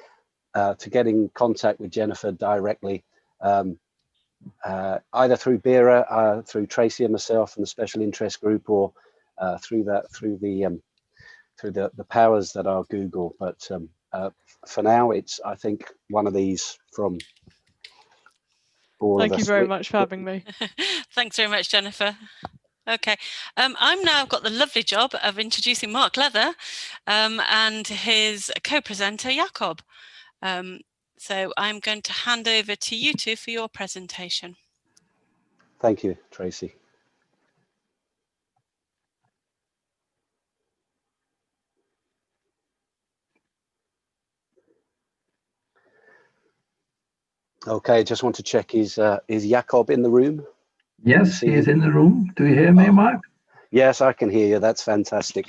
to get in contact with Jennifer directly, either through BERA, through Tracy and myself and the special interest group, or through the powers that are Google. But for now, it's, I think, one of these from all of us. Thank you very much for having me. Thanks very much, Jennifer. Okay, I'm now got the lovely job of introducing Mark Leather and his co-presenter Jakob. So I'm going to hand over to you two for your presentation. Thank you, Tracy. Okay, just want to check, is Jakob in the room? Yes, he is in the room. Do you hear me, Mark? Yes, I can hear you. That's fantastic.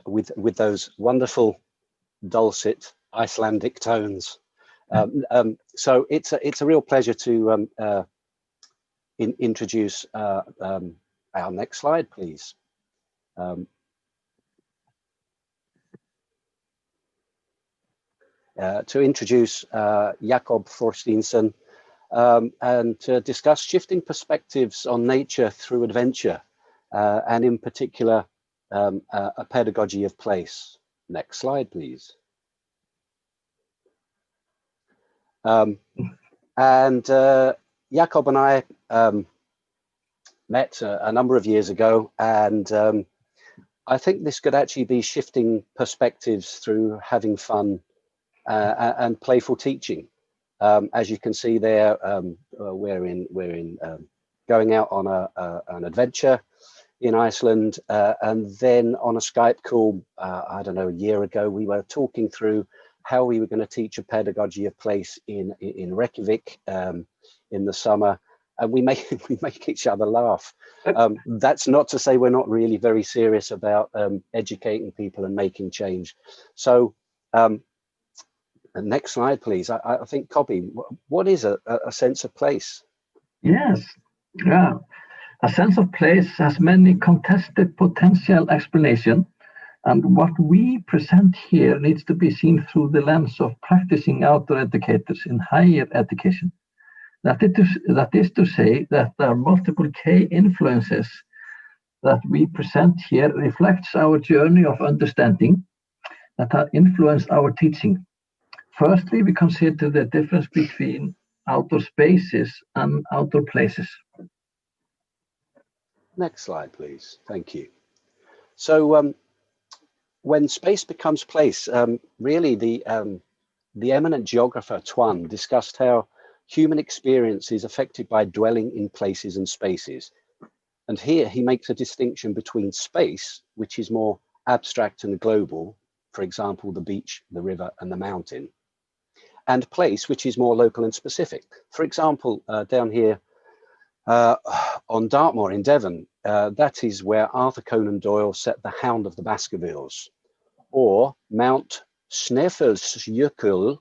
With those wonderful dulcet Icelandic tones. So it's a real pleasure to introduce our next slide, please. To introduce Jakob Thorsteinsson and to discuss shifting perspectives on nature through adventure, and in particular, a pedagogy of place. Next slide, please. Jakob and I met a number of years ago, and I think this could actually be shifting perspectives through having fun and playful teaching. As you can see there, we're going out on an adventure in Iceland, and then on a Skype call, I don't know, a year ago, we were talking through how we were going to teach a pedagogy of place in Reykjavik in the summer, and we make each other laugh. That's not to say we're not really very serious about educating people and making change. So next slide, please. I think, Cobby, what is a sense of place? Yes, yeah. A sense of place has many contested potential explanation, and what we present here needs to be seen through the lens of practicing outdoor educators in higher education. That is to say that there are multiple key influences that we present here reflects our journey of understanding that have influenced our teaching. Firstly, we consider the difference between outdoor spaces and outdoor places. Next slide, please. Thank you. So when space becomes place, really the eminent geographer Tuan discussed how human experience is affected by dwelling in places and spaces. And here he makes a distinction between space, which is more abstract and global, for example, the beach, the river, and the mountain, and place, which is more local and specific. For example, down here on Dartmoor in Devon, that is where Arthur Conan Doyle set The Hound of the Baskervilles, or Mount Snæfellsjökull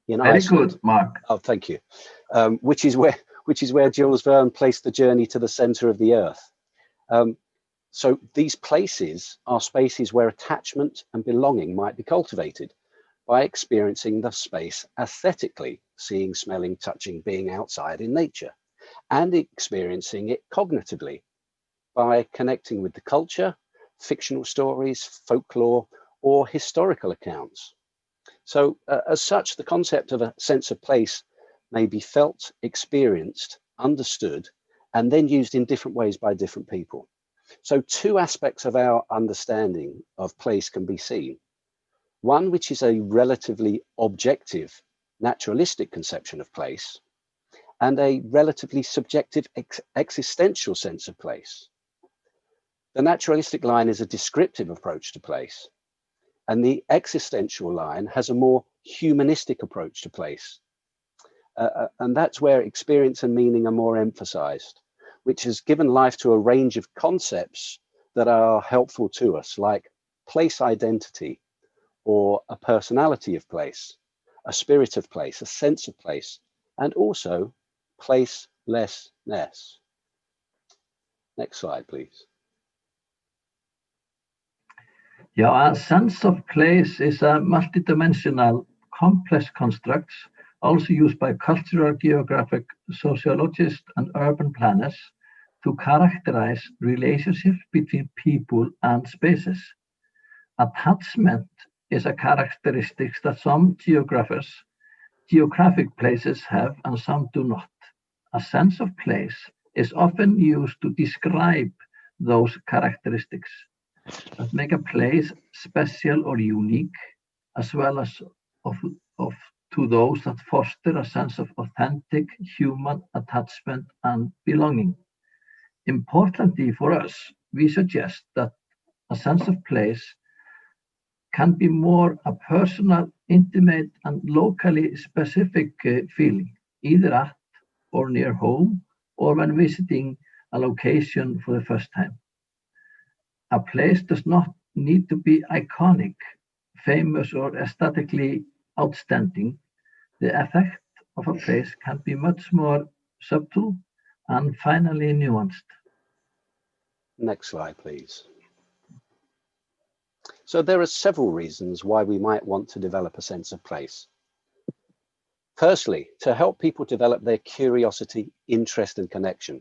in Iceland. Very good, Mark. Oh, thank you. Which is where Jules Verne placed the journey to the center of the earth. So these places are spaces where attachment and belonging might be cultivated by experiencing the space aesthetically, seeing, smelling, touching, being outside in nature, and experiencing it cognitively by connecting with the culture, fictional stories, folklore, or historical accounts. So as such, the concept of a sense of place may be felt, experienced, understood, and then used in different ways by different people. So two aspects of our understanding of place can be seen. One, which is a relatively objective, naturalistic conception of place, and a relatively subjective existential sense of place. The naturalistic line is a descriptive approach to place, and the existential line has a more humanistic approach to place. And that's where experience and meaning are more emphasized, which has given life to a range of concepts that are helpful to us, like place identity, or a personality of place, a spirit of place, a sense of place, and also placelessness. Next slide, please. Yeah, a sense of place is a multidimensional, complex construct, also used by cultural, geographic, sociologists, and urban planners to characterize relationships between people and spaces. Attachment is a characteristic that some geographic places have and some do not. A sense of place is often used to describe those characteristics that make a place special or unique, as well as to those that foster a sense of authentic human attachment and belonging. Importantly for us, we suggest that a sense of place can be more a personal, intimate, and locally specific feeling, either at or near home, or when visiting a location for the first time. A place does not need to be iconic, famous, or aesthetically outstanding. The effect of a place can be much more subtle and finally nuanced. Next slide, please. So there are several reasons why we might want to develop a sense of place. Firstly, to help people develop their curiosity, interest, and connection.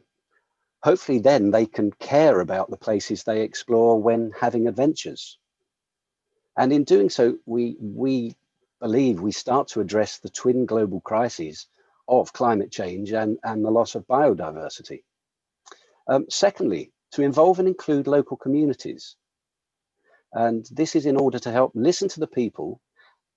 Hopefully then they can care about the places they explore when having adventures. And in doing so, we believe we start to address the twin global crises of climate change and the loss of biodiversity. Secondly, to involve and include local communities. And this is in order to help listen to the people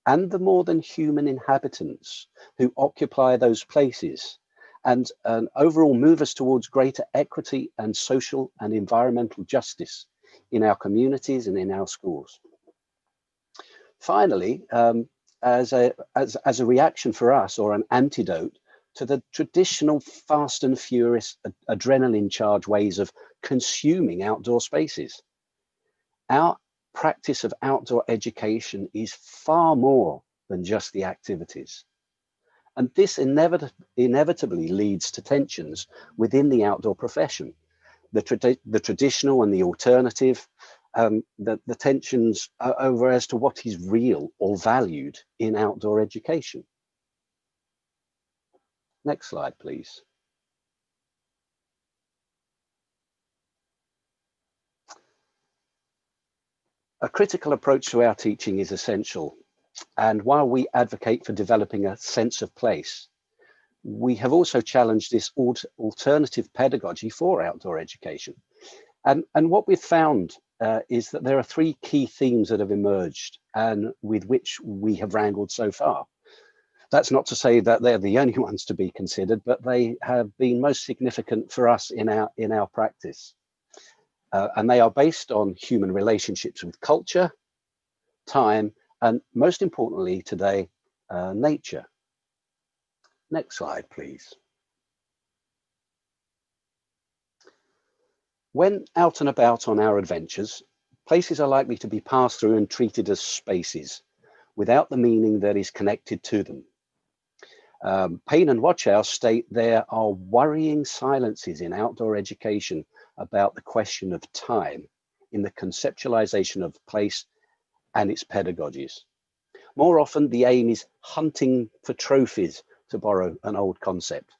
and the more than human inhabitants who occupy those places, and overall move us towards greater equity and social and environmental justice in our communities and in our schools. Finally, as a reaction for us, or an antidote to the traditional fast and furious adrenaline charged ways of consuming outdoor spaces, our practice of outdoor education is far more than just the activities. And this inevitably leads to tensions within the outdoor profession, the traditional and the alternative, the tensions over as to what is real or valued in outdoor education. Next slide, please. A critical approach to our teaching is essential. And while we advocate for developing a sense of place, we have also challenged this alternative pedagogy for outdoor education. And what we've found is that there are three key themes that have emerged and with which we have wrangled so far. That's not to say that they're the only ones to be considered, but they have been most significant for us in our practice. And they are based on human relationships with culture, time, and most importantly today, nature. Next slide, please. When out and about on our adventures, places are likely to be passed through and treated as spaces without the meaning that is connected to them. Payne and Watchow state there are worrying silences in outdoor education about the question of time in the conceptualization of place and its pedagogies. More often, the aim is hunting for trophies, to borrow an old concept.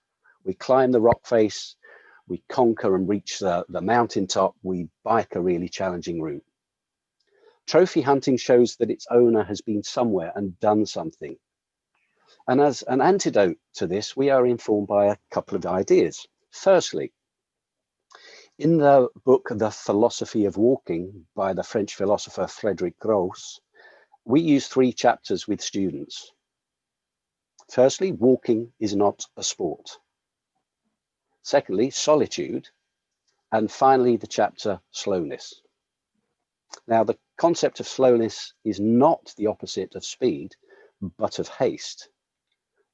We climb the rock face, we conquer and reach the mountaintop, we bike a really challenging route. Trophy hunting shows that its owner has been somewhere and done something. And as an antidote to this, we are informed by a couple of ideas. Firstly, in the book, The Philosophy of Walking by the French philosopher Frédéric Gros, we use 3 chapters with students. Firstly, walking is not a sport. Secondly, solitude. And finally, the chapter slowness. Now, the concept of slowness is not the opposite of speed, but of haste.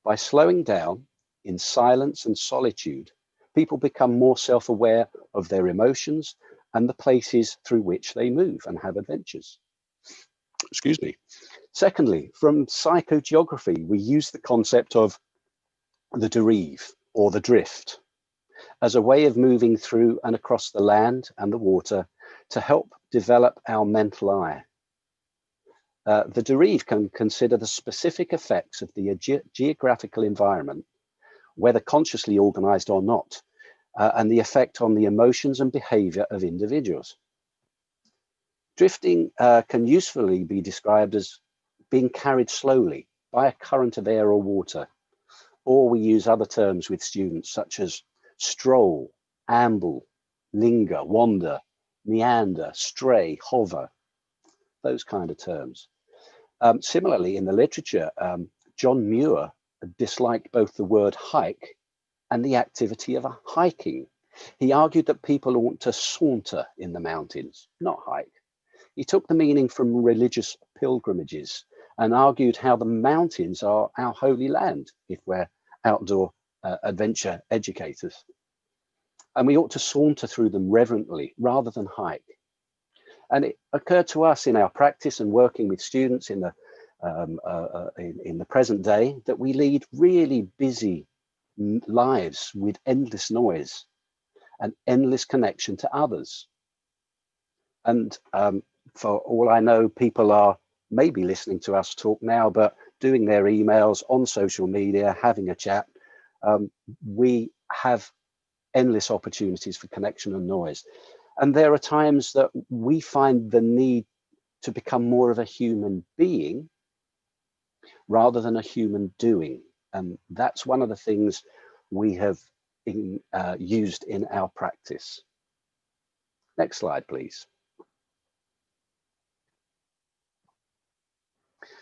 By slowing down in silence and solitude, people become more self-aware of their emotions and the places through which they move and have adventures. Excuse me. Secondly, from psychogeography, we use the concept of the derive or the drift as a way of moving through and across the land and the water to help develop our mental eye. The derive can consider the specific effects of the geographical environment, whether consciously organized or not, and the effect on the emotions and behavior of individuals. Drifting can usefully be described as being carried slowly by a current of air or water, or we use other terms with students such as stroll, amble, linger, wander, meander, stray, hover, those kind of terms. Similarly, in the literature, John Muir disliked both the word hike and the activity of hiking. He argued that people ought to saunter in the mountains, not hike. He took the meaning from religious pilgrimages and argued how the mountains are our holy land if we're outdoor adventure educators. And we ought to saunter through them reverently rather than hike. And it occurred to us in our practice and working with students in the present day that we lead really busy lives with endless noise and endless connection to others. And for all I know, people are maybe listening to us talk now, but doing their emails on social media, having a chat. We have endless opportunities for connection and noise. And there are times that we find the need to become more of a human being rather than a human doing. And that's one of the things we have used in our practice. Next slide, please.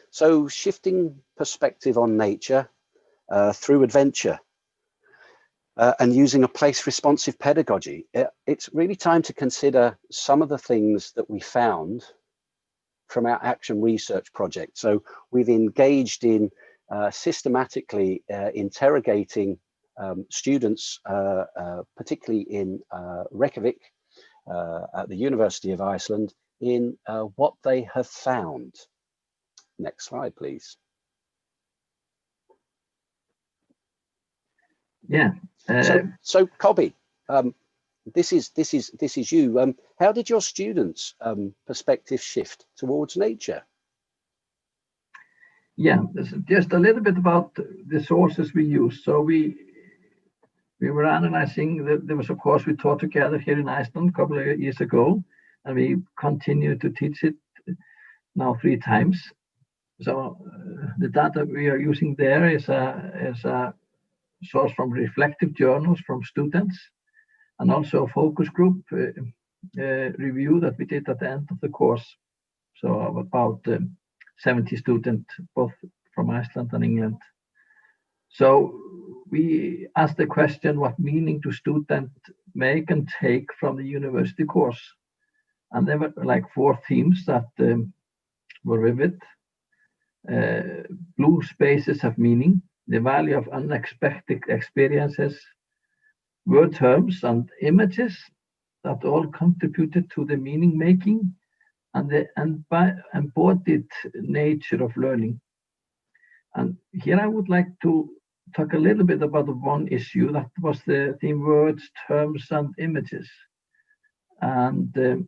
So shifting perspective on nature through adventure and using a place responsive pedagogy, it's really time to consider some of the things that we found from our action research project. So we've engaged in systematically interrogating students, particularly in Reykjavik at the University of Iceland, in what they have found. Next slide, please. Yeah. So Cobby, this is you. How did your students' perspective shift towards nature? Yeah, just a little bit about the sources we use. So we were analyzing. There was, of course, we taught together here in Iceland a couple of years ago, and we continue to teach it now 3 times. So the data we are using there is a source from reflective journals from students, and also a focus group review that we did at the end of the course. So about 70 students, both from Iceland and England. So we asked the question, what meaning do students make and take from the university course? And there were like 4 themes that were vivid. Blue spaces have meaning, the value of unexpected experiences, word terms and images that all contributed to the meaning making, and the embodied nature of learning. And here I would like to talk a little bit about one issue that was the theme words, terms and images, and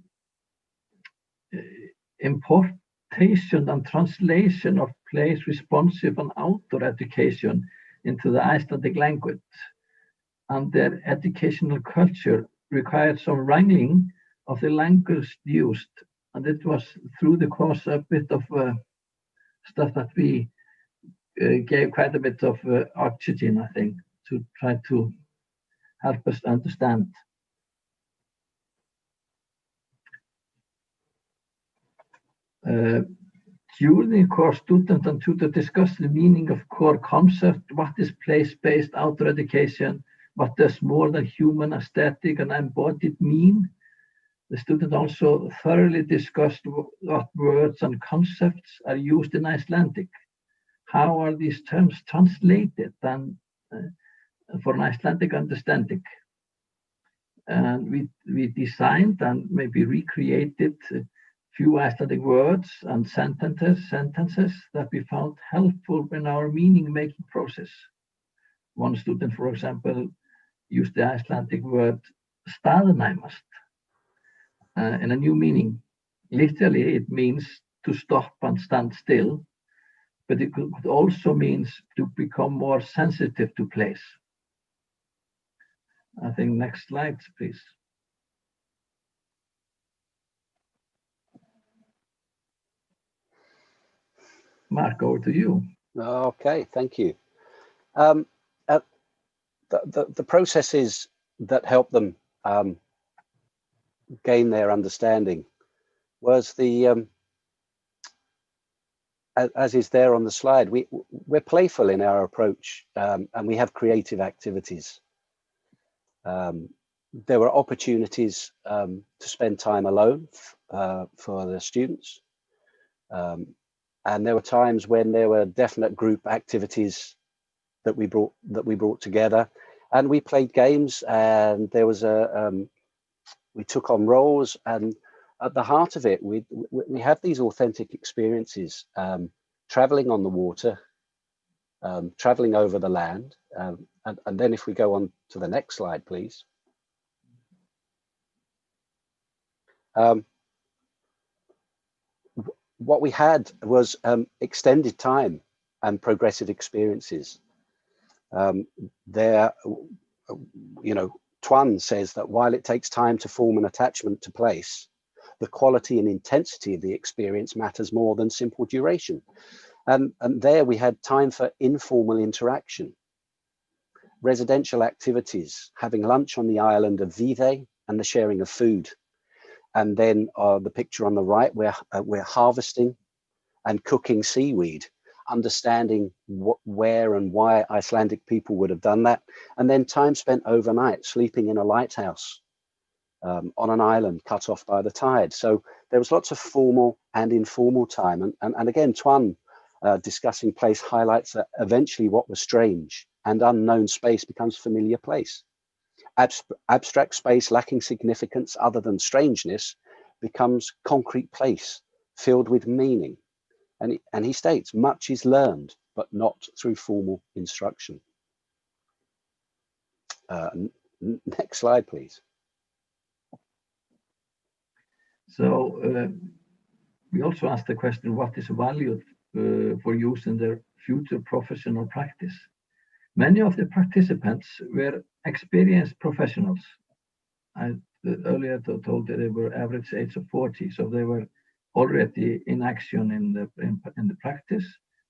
importation and translation of place responsive and outdoor education into the Icelandic language. And their educational culture required some wrangling of the language used. And it was through the course a bit of stuff that we gave quite a bit of oxygen, I think, to try to help us understand. During the course, students and tutors discussed the meaning of core concept, what is place-based outdoor education, what does more than human aesthetic and embodied mean. The student also thoroughly discussed what words and concepts are used in Icelandic. How are these terms translated and for an Icelandic understanding? And we designed and maybe recreated few Icelandic words and sentences that we found helpful in our meaning-making process. One student, for example, used the Icelandic word staðnæmast in a new meaning. Literally, it means to stop and stand still, but it could also means to become more sensitive to place. I think next slide, please. Mark, over to you. Okay, thank you. The processes that help them gain their understanding was the as is there on the slide, we're playful in our approach, and we have creative activities. There were opportunities to spend time alone for the students, and there were times when there were definite group activities that we brought together, and we played games, and there was we took on roles, and at the heart of it, we have these authentic experiences, traveling on the water, traveling over the land, and then if we go on to the next slide, please. What we had was extended time and progressive experiences. There, you know, Tuan says that while it takes time to form an attachment to place, the quality and intensity of the experience matters more than simple duration. And there we had time for informal interaction, residential activities, having lunch on the island of Vive and the sharing of food. And then the picture on the right, we're harvesting and cooking seaweed, understanding where and why Icelandic people would have done that. And then time spent overnight sleeping in a lighthouse on an island cut off by the tide. So there was lots of formal and informal time. And again, Tuan discussing place highlights that eventually what was strange and unknown space becomes familiar place. Abstract space lacking significance other than strangeness becomes concrete place filled with meaning. And he states, much is learned, but not through formal instruction. Next slide, please. So we also asked the question, what is valued for use in their future professional practice? Many of the participants were experienced professionals. I earlier told that they were average age of 40, so they were already in action in the practice,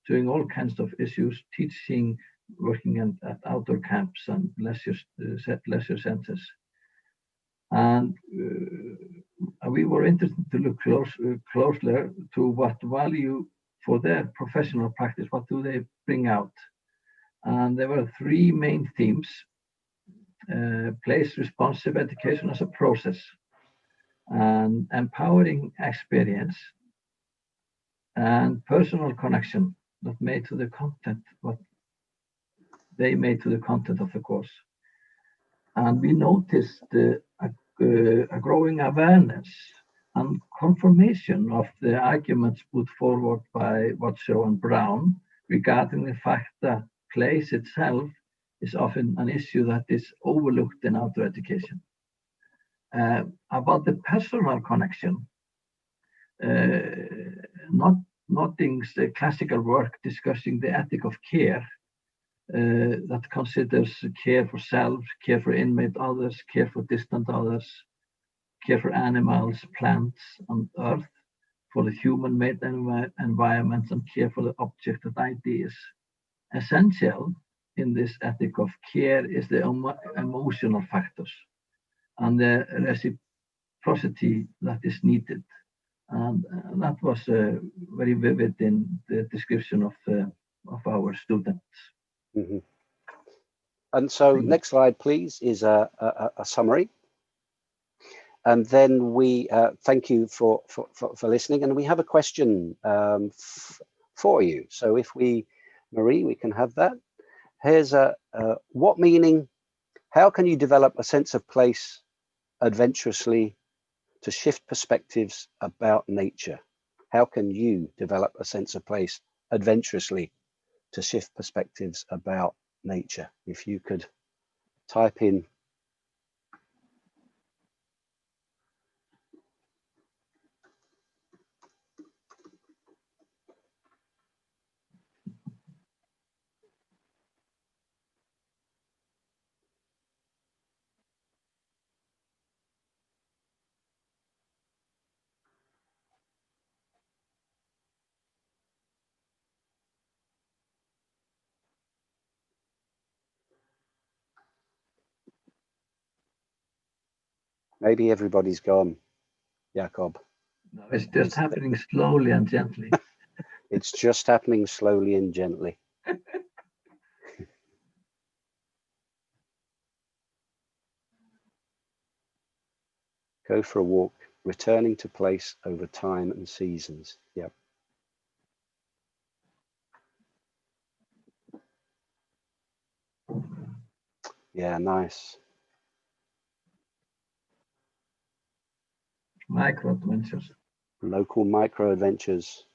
doing all kinds of issues, teaching, working at outdoor camps and leisure centers. And we were interested to look closely to what value for their professional practice, what do they bring out? And there were three main themes: place responsive education as a process, and empowering experience, and personal connection that made to the content, what they made to the content of the course. And we noticed a growing awareness and confirmation of the arguments put forward by Watso and Brown regarding the fact that place itself is often an issue that is overlooked in outdoor education. About the personal connection, Notting's classical work discussing the ethic of care that considers care for self, care for inmate others, care for distant others, care for animals, plants, and earth, for the human-made environment, and care for the object and ideas. Essential in this ethic of care is the emotional factors and the reciprocity that is needed. And that was very vivid in the description of our students. Mm-hmm. And so next slide, please, is a summary. And then we thank you for listening. And we have a question for you. So if Marie, we can have that. Here's what meaning, how can you develop a sense of place adventurously to shift perspectives about nature? How can you develop a sense of place adventurously to shift perspectives about nature? If you could type in. Maybe everybody's gone, Jakob. No, it's just happening slowly and gently. It's just happening slowly and gently. Go for a walk, returning to place over time and seasons. Yep. Yeah, nice. Micro adventures. Local micro adventures.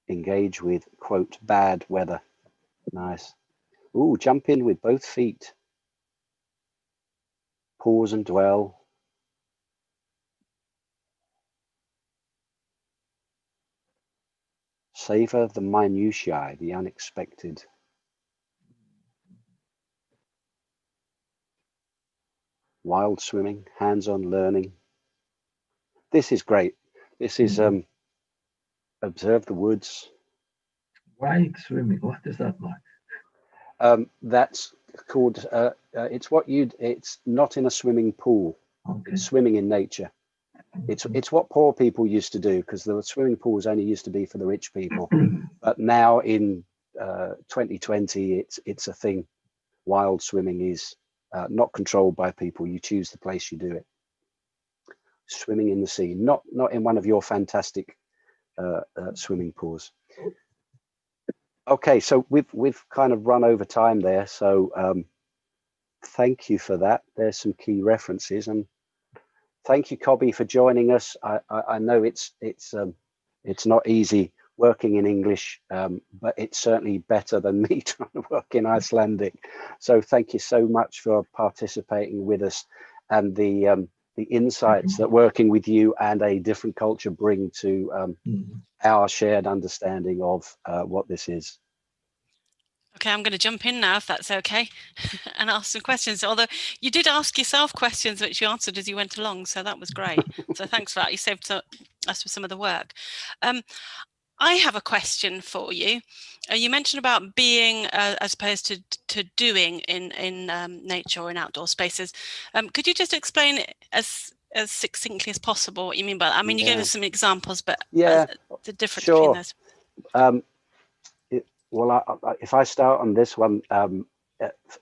Engage with, quote, bad weather. Nice. Ooh, jump in with both feet. Pause and dwell. Savor the minutiae, the unexpected. Wild swimming, hands-on learning. This is great. This is observe the woods. Wild swimming, what is that like? That's called, it's not in a swimming pool. Okay. It's swimming in nature. It's what poor people used to do, because the swimming pools only used to be for the rich people. But now in 2020, it's a thing. Wild swimming is not controlled by people. You choose the place you do it. Swimming in the sea, not in one of your fantastic swimming pools. Okay, so we've kind of run over time there. So thank you for that. There's some key references, and thank you, Cobby, for joining us. I know it's not easy working in English, but it's certainly better than me trying to work in Icelandic. So thank you so much for participating with us, and the insights that working with you and a different culture bring to our shared understanding of what this is. Okay, I'm going to jump in now, if that's okay, and ask some questions. Although you did ask yourself questions, which you answered as you went along, so that was great. So thanks for that. You saved us for some of the work. I have a question for you. You mentioned about being as opposed to doing in nature or in outdoor spaces. Could you just explain as succinctly as possible what you mean by that? I mean, you gave us some examples, but yeah, the difference sure. between those. Well, if I start on this one,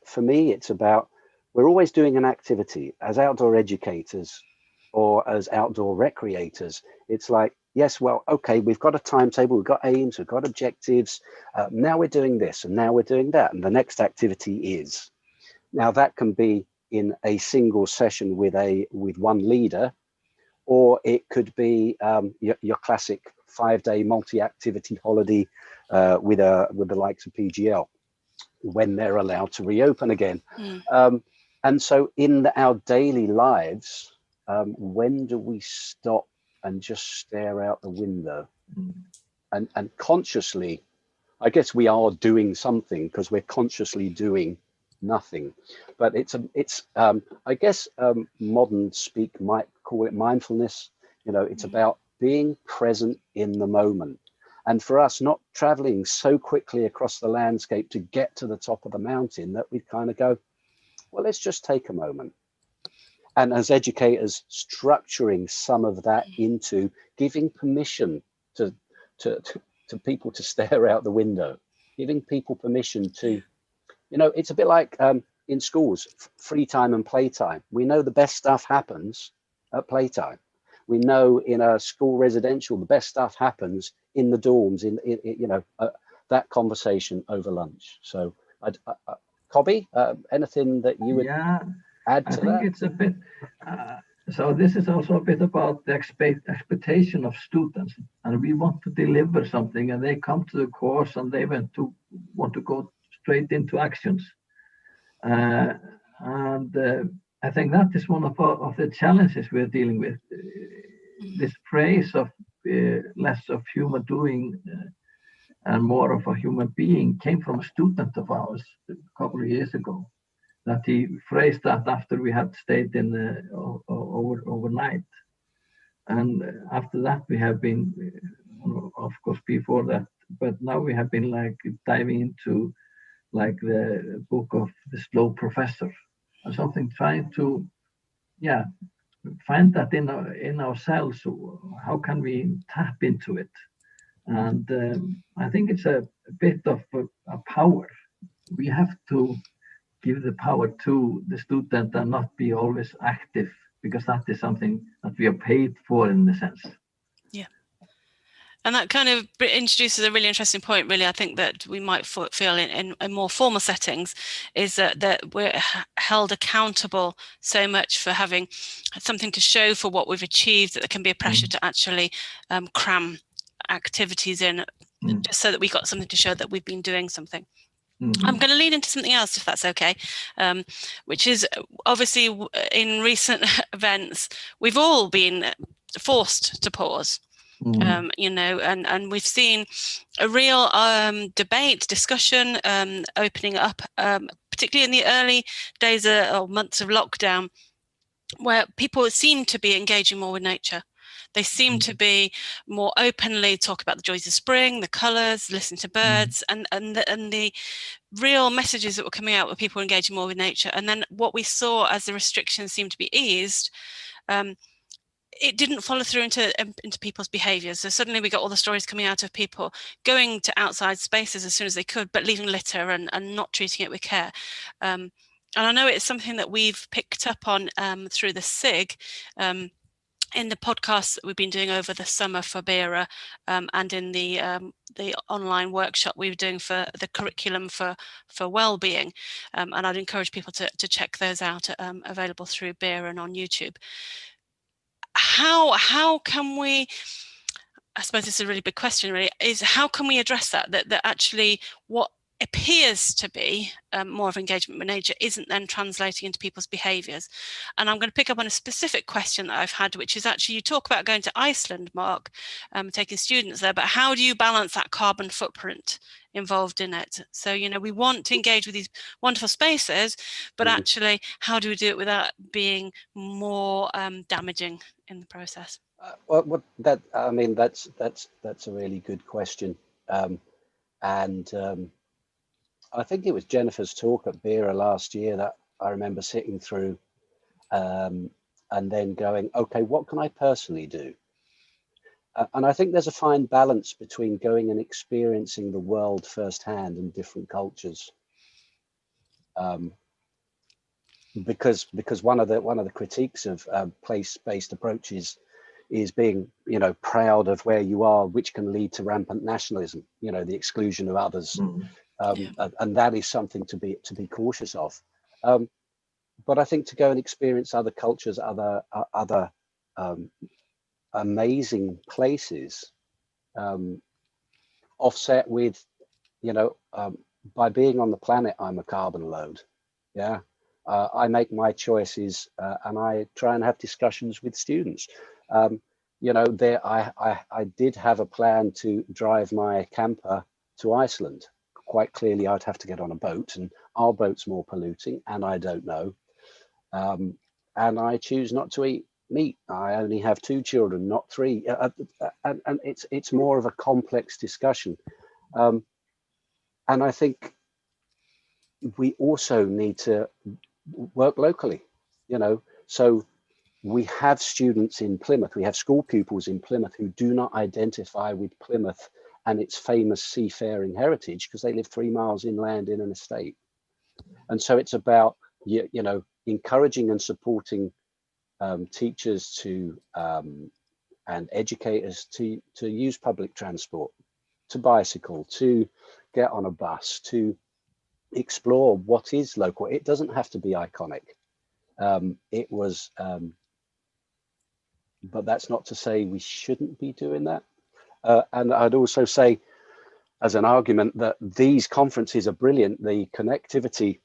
for me, it's about, we're always doing an activity as outdoor educators or as outdoor recreators. It's like, yes, well, okay, we've got a timetable, we've got aims, we've got objectives. Now we're doing this and now we're doing that. And the next activity is. Now that can be in a single session with one leader, or it could be your classic 5-day multi-activity holiday with the likes of PGL when they're allowed to reopen again. And so in our daily lives, when do we stop and just stare out the window and consciously, I guess we are doing something because we're consciously doing nothing, but it's I guess modern speak might call it mindfulness. It's about being present in the moment, and for us, not traveling so quickly across the landscape to get to the top of the mountain that we kind of go, well, let's just take a moment. And as educators, structuring some of that into giving permission to people to stare out the window, giving people permission to, it's a bit like in schools, free time and playtime. We know the best stuff happens at playtime. We know in a school residential, the best stuff happens in the dorms, that conversation over lunch. So, Cobby, anything that you would add to that? I think it's a bit, so this is also a bit about the expectation of students, and we want to deliver something, and they come to the course and they want to go straight into actions. And I think that is one of the challenges we're dealing with. This phrase of less of human doing and more of a human being came from a student of ours a couple of years ago. That he phrased that after we had stayed in overnight, and after that we have been, of course, before that, but now we have been like diving into like the book of The Slow Professor, or something, trying to, yeah, find that in ourselves. How can we tap into it? And I think it's a bit of a power. We have to give the power to the student and not be always active, because that is something that we are paid for in a sense. Yeah. And that kind of introduces a really interesting point, really, I think, that we might feel in more formal settings, is that we're held accountable so much for having something to show for what we've achieved, that there can be a pressure to actually cram activities in, just so that we got something to show that we've been doing something. I'm going to lead into something else, if that's okay, which is obviously in recent events, we've all been forced to pause. You know, and we've seen a real debate, discussion, opening up, particularly in the early days or months of lockdown, where people seem to be engaging more with nature. They seem to be more openly talk about the joys of spring, the colours, listen to birds, and the real messages that were coming out were people engaging more with nature. And then what we saw as the restrictions seemed to be eased, it didn't follow through into people's behaviours. So suddenly we got all the stories coming out of people going to outside spaces as soon as they could, but leaving litter and not treating it with care. And I know it's something that we've picked up on through the SIG, in the podcasts that we've been doing over the summer for BERA, and in the online workshop we were doing for the curriculum for wellbeing. And I'd encourage people to check those out, available through BERA and on YouTube. How can we, I suppose this is a really big question, really, is how can we address that actually what appears to be more of engagement with nature isn't then translating into people's behaviours? And I'm going to pick up on a specific question that I've had, which is actually, you talk about going to Iceland, Mark, taking students there, but how do you balance that carbon footprint involved in it? So, you know, we want to engage with these wonderful spaces, but actually, how do we do it without being more damaging in the process? Well, I mean, that's a really good question, and I think it was Jennifer's talk at BERA last year that I remember sitting through, and then going, okay, what can I personally do? And I think there's a fine balance between going and experiencing the world firsthand in different cultures, because one of the critiques of place-based approaches is being, you know, proud of where you are, which can lead to rampant nationalism, you know, the exclusion of others. And that is something to be cautious of. But I think to go and experience other cultures, other amazing places, offset with, you know, by being on the planet, I'm a carbon load. Yeah. I make my choices, and I try and have discussions with students. You know, I did have a plan to drive my camper to Iceland. Quite clearly, I'd have to get on a boat, and our boat's more polluting, and I don't know. And I choose not to eat meat. I only have 2 children, not 3. And it's more of a complex discussion. And I think we also need to work locally, you know. So we have students in Plymouth, we have school pupils in Plymouth who do not identify with Plymouth and its famous seafaring heritage because they live 3 miles inland in an estate. And so it's about, you know, encouraging and supporting teachers to and educators to use public transport, to bicycle, to get on a bus, to explore what is local. It doesn't have to be iconic. It was, but that's not to say we shouldn't be doing that. And I'd also say, as an argument, that these conferences are brilliant. The connectivity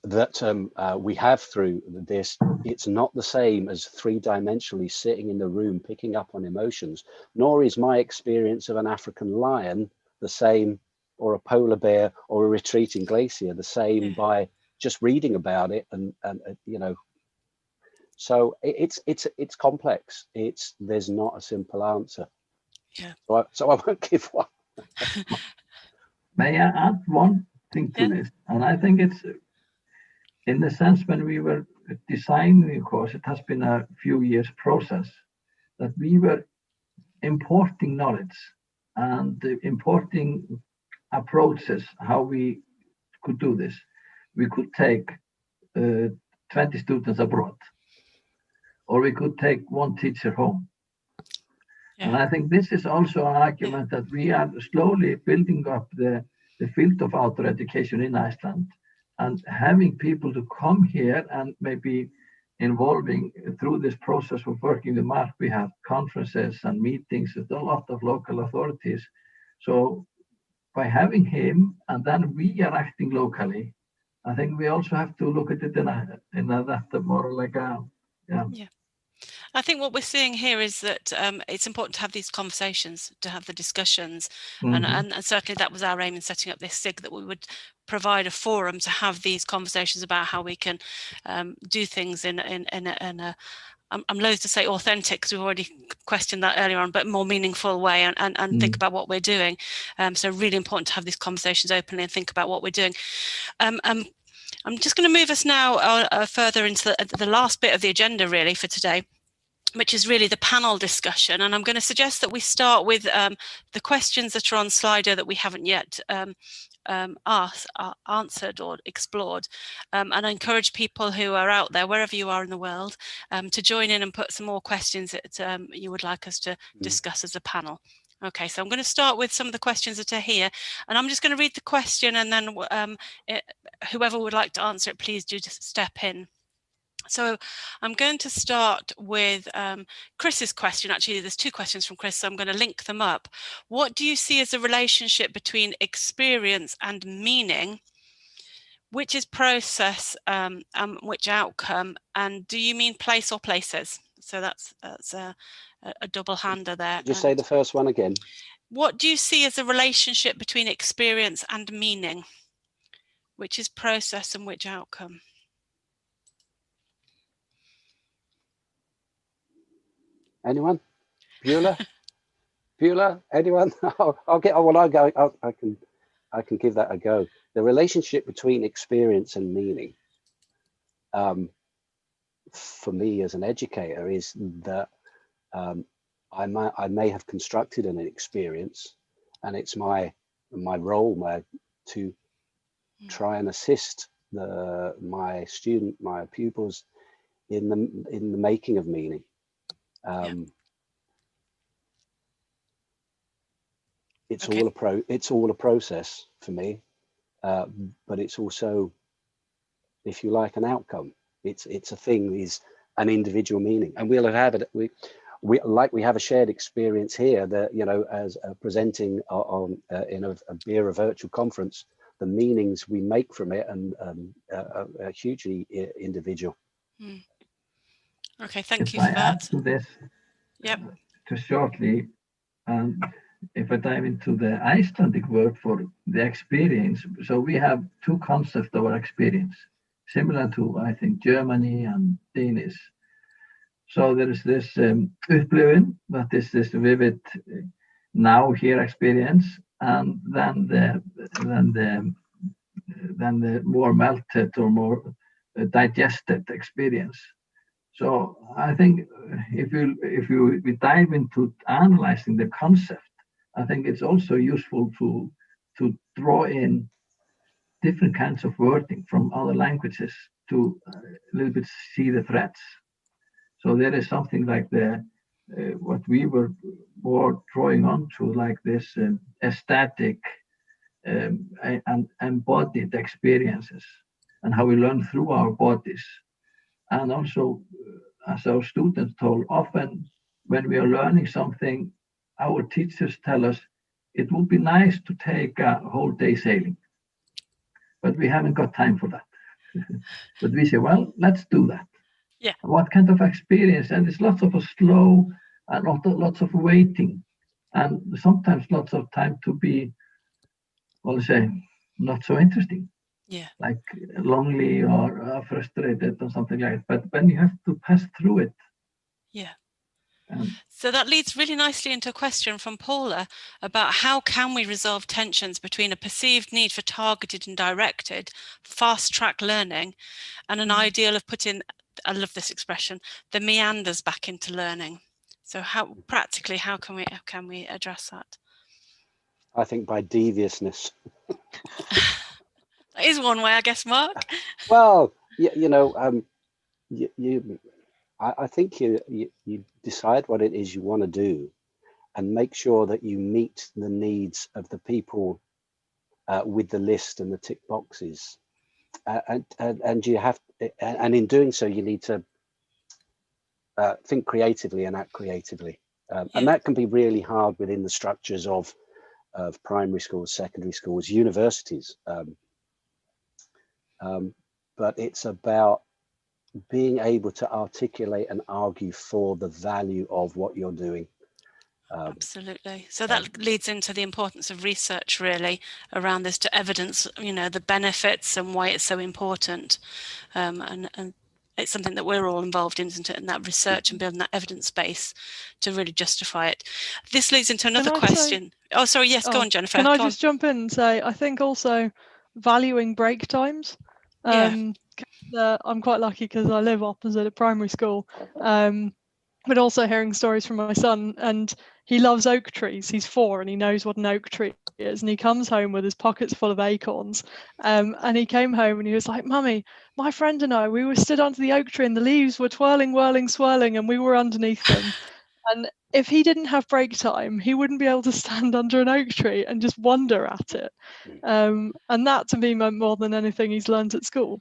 that we have through this, it's not the same as 3-dimensionally sitting in the room picking up on emotions, nor is my experience of an African lion the same, or a polar bear or a retreating glacier the same by just reading about it. And you know, so it's complex. There's not a simple answer. So I won't give one. May I add one thing to this. And I think it's, in the sense, when we were designing the course, it has been a few years process that we were importing knowledge and importing approaches, how we could do this. We could take 20 students abroad, or we could take one teacher home. Yeah. And I think this is also an argument that we are slowly building up the field of outdoor education in Iceland, and having people to come here and maybe involving through this process of working with Mark. We have conferences and meetings with a lot of local authorities. So by having him, and then we are acting locally, I think we also have to look at it in that more like a, yeah. I think what we're seeing here is that it's important to have these conversations, to have the discussions, and certainly that was our aim in setting up this SIG, that we would provide a forum to have these conversations about how we can do things in a I'm loath to say authentic, because we've already questioned that earlier on, but more meaningful way, and think about what we're doing. So really important to have these conversations openly and think about what we're doing. I'm just going to move us now further into the last bit of the agenda really for today, which is really the panel discussion. And I'm going to suggest that we start with the questions that are on Slido that we haven't yet answered or explored. And I encourage people who are out there, wherever you are in the world, to join in and put some more questions that you would like us to discuss as a panel. Okay, so I'm going to start with some of the questions that are here, and I'm just going to read the question, and then whoever would like to answer it, please do just step in. So I'm going to start with Chris's question. Actually, there's two questions from Chris, so I'm going to link them up. What do you see as the relationship between experience and meaning? Which is process, which outcome? And do you mean place or places? So that's a double-hander there. Just say the first one again. What do you see as the relationship between experience and meaning? Which is process and which outcome? Anyone? Beulah? Beulah? Anyone? I'll get. Well, I go. I can give that a go. The relationship between experience and meaning, for me as an educator, is that I may have constructed an experience, and it's my role to try and assist my pupils in the making of meaning. It's all a process for me, but it's also, if you like, an outcome. It's a thing, is an individual meaning, and we'll have it. We have a shared experience here that, you know, as presenting on in a virtual conference, the meanings we make from it and are hugely individual. Okay, thank you for that. Add to this, yep. Just shortly, if I dive into the Icelandic word for the experience, so we have two concepts of our experience, similar to, I think, Germany and Danish. So there is this upplifun, that is this vivid now here experience, and then the more melted or more digested experience. So I think if we dive into analyzing the concept, I think it's also useful to draw in different kinds of wording from other languages to a little bit see the threads. So there is something like what we were more drawing onto, like this aesthetic and embodied experiences, and how we learn through our bodies. And also, as our students told, often when we are learning something, our teachers tell us it would be nice to take a whole day sailing, but we haven't got time for that. But we say, well, let's do that. Yeah. What kind of experience? And it's lots of a slow and lots of waiting, and sometimes lots of time to be, well, say, not so interesting. Yeah. Like lonely or frustrated or something like that. But when you have to pass through it, yeah, So that leads really nicely into a question from Paula about how can we resolve tensions between a perceived need for targeted and directed fast-track learning and an ideal of putting, I love this expression, the meanders back into learning. So how practically, how can we address that? I think by deviousness. That is one way, I guess, Mark. Well, I think you decide what it is you want to do, and make sure that you meet the needs of the people with the list and the tick boxes, and you have, and in doing so, you need to think creatively and act creatively, and that can be really hard within the structures of primary schools, secondary schools, universities. But it's about being able to articulate and argue for the value of what you're doing. Absolutely. So that leads into the importance of research, really, around this, to evidence, the benefits and why it's so important. And it's something that we're all involved in, isn't it? And that research and building that evidence base to really justify it. This leads into another question. Oh, sorry. Yes, go on, Jennifer. Can I just jump in and say, I think also valuing break times. I'm quite lucky because I live opposite a primary school. But also hearing stories from my son, and he loves oak trees. He's 4 and he knows what an oak tree is, and he comes home with his pockets full of acorns. And he came home and he was like, "Mummy, my friend and I, we were stood under the oak tree and the leaves were twirling, whirling, swirling, and we were underneath them." And if he didn't have break time, he wouldn't be able to stand under an oak tree and just wonder at it. And that to me meant more than anything he's learned at school.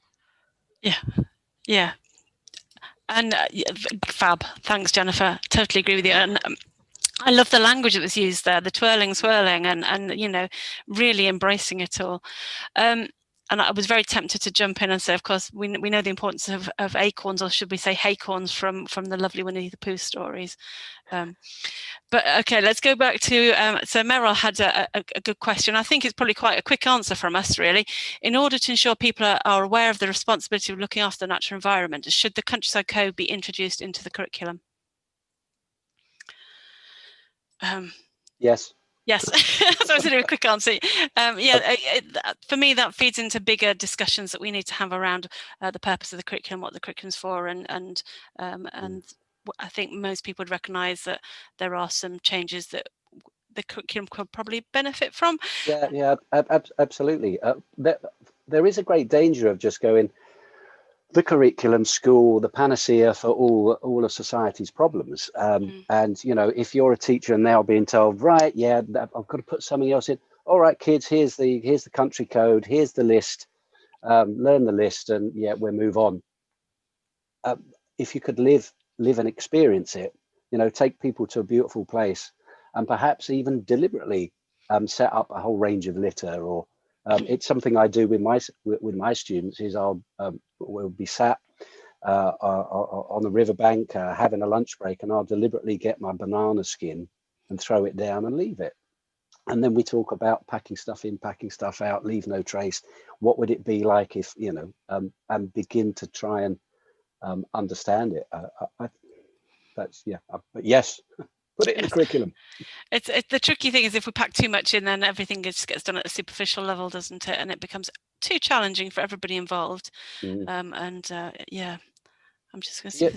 Yeah. And fab. Thanks, Jennifer. Totally agree with you. And I love the language that was used there, the twirling, swirling, and really embracing it all. And I was very tempted to jump in and say, of course, we know the importance of acorns, or should we say haycorns, from the lovely Winnie the Pooh stories. But okay, let's go back to, so Meryl had a good question. I think it's probably quite a quick answer from us, really. In order to ensure people are aware of the responsibility of looking after the natural environment, should the Countryside Code be introduced into the curriculum? Yes. Yes, so I was going to do a quick answer. For me, that feeds into bigger discussions that we need to have around the purpose of the curriculum, what the curriculum's for, and I think most people would recognise that there are some changes that the curriculum could probably benefit from. Yeah, absolutely. There is a great danger of just going, the curriculum, school, the panacea for all of society's problems. And if you're a teacher and now being told, right, yeah, I've got to put something else in. All right, kids, here's the country code, here's the list. Learn the list, and yeah, we'll move on. If you could live and experience it, take people to a beautiful place, and perhaps even deliberately set up a whole range of litter. Or it's something I do with my students. Is we'll be sat on the riverbank having a lunch break, and I'll deliberately get my banana skin and throw it down and leave it. And then we talk about packing stuff in, packing stuff out, leave no trace. What would it be like if, and begin to try and understand it. But yes, put it in the curriculum. It's the tricky thing is, if we pack too much in, then everything just gets done at a superficial level, doesn't it? And it becomes too challenging for everybody involved. I'm just going to see.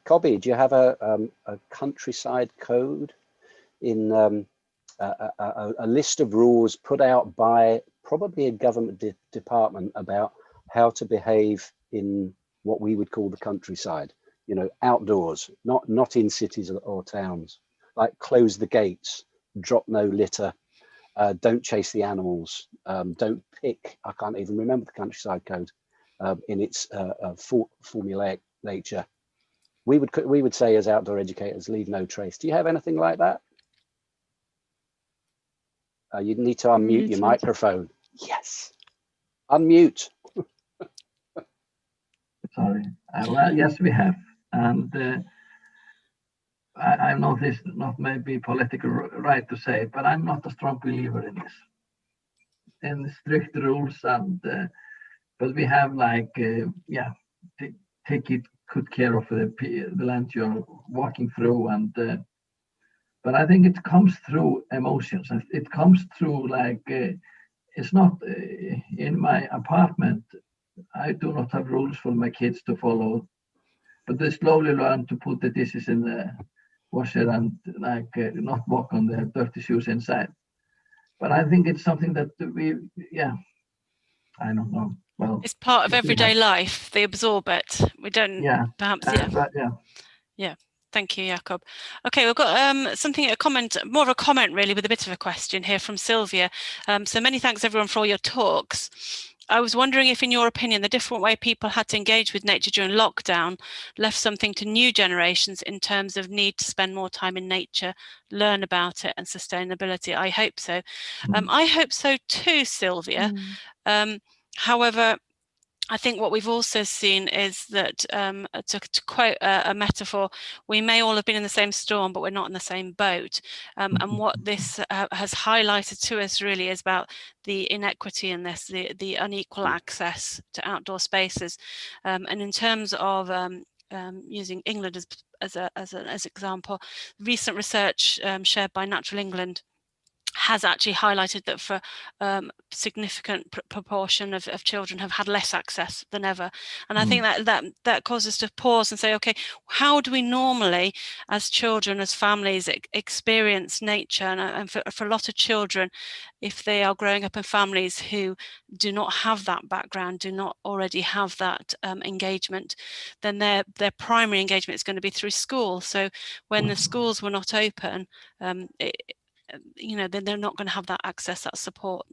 Cobby, do you have a countryside code in a list of rules put out by probably a government department about how to behave in what we would call the countryside, outdoors, not in cities or towns, like close the gates, drop no litter, don't chase the animals, don't pick. I can't even remember the countryside code in its formulaic nature. We would say, as outdoor educators, leave no trace. Do you have anything like that? You need to unmute your microphone. Yes, unmute. Sorry. Well, yes, we have, and I know this not maybe political right to say, but I'm not a strong believer in this, in strict rules, and but we have like take it good care of the land you're walking through. And but I think it comes through emotions. It comes through like it's not in my apartment. I do not have rules for my kids to follow, but they slowly learn to put the dishes in the washer and like not walk on their dirty shoes inside. But I think it's something that I don't know. Well, it's part of everyday life. They absorb it. We don't. Yeah. Perhaps. But yeah. Yeah. Thank you, Jakob. Okay, we've got a comment, more of a comment really, with a bit of a question here from Sylvia. So many thanks everyone for all your talks. I was wondering if, in your opinion, the different way people had to engage with nature during lockdown left something to new generations in terms of need to spend more time in nature, learn about it, and sustainability. I hope so. I hope so too, Sylvia. However, I think what we've also seen is that, to quote a metaphor, we may all have been in the same storm, but we're not in the same boat. And what this has highlighted to us really is about the inequity in this, the unequal access to outdoor spaces. And in terms of using England as an example, recent research shared by Natural England has actually highlighted that for significant proportion of children have had less access than ever. And I think that causes us to pause and say, okay, how do we normally, as children, as families, experience nature? And for a lot of children, if they are growing up in families who do not have that background, do not already have that engagement, then their primary engagement is going to be through school. So when the schools were not open, then they're not going to have that access, that support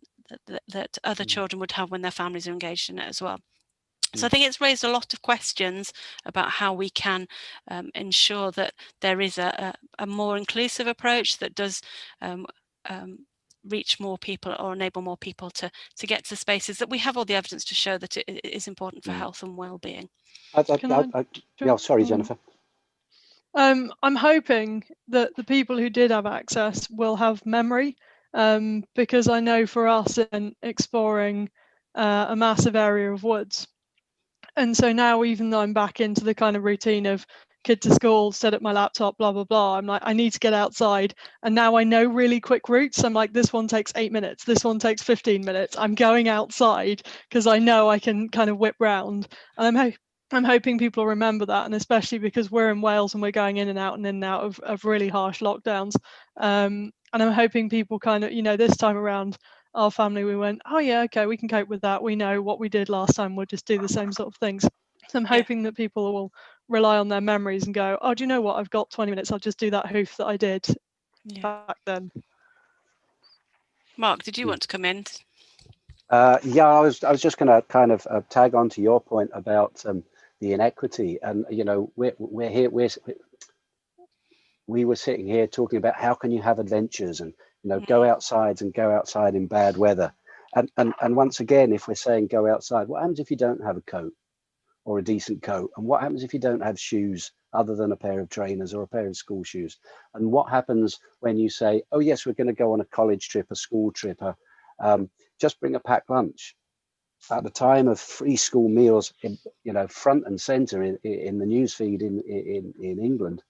that other children would have when their families are engaged in it as well. So I think it's raised a lot of questions about how we can ensure that there is a more inclusive approach that does reach more people or enable more people to get to spaces that we have all the evidence to show that it is important for health and well-being. Sorry, Jennifer. I'm hoping that the people who did have access will have memory, because I know for us in exploring a massive area of woods, and so now even though I'm back into the kind of routine of kid to school, set up my laptop, blah, blah, blah, I'm like, I need to get outside. And now I know really quick routes. I'm like, this one takes 8 minutes. This one takes 15 minutes. I'm going outside because I know I can kind of whip round. And I'm hoping people remember that, and especially because we're in Wales and we're going in and out of really harsh lockdowns. And I'm hoping people kind of, this time around, our family, we went, oh yeah, okay, we can cope with that. We know what we did last time. We'll just do the same sort of things. So I'm hoping that people will rely on their memories and go, oh, do you know what? I've got 20 minutes. I'll just do that hoof that I did back then. Mark, did you want to come in? I was just going to kind of tag on to your point about the inequity, and we're here. We were sitting here talking about how can you have adventures and go outside in bad weather, and once again, if we're saying go outside, what happens if you don't have a coat or a decent coat? And what happens if you don't have shoes other than a pair of trainers or a pair of school shoes? And what happens when you say, oh yes, we're going to go on a college trip, a school trip, just bring a packed lunch? At the time of free school meals, front and center in the newsfeed in England,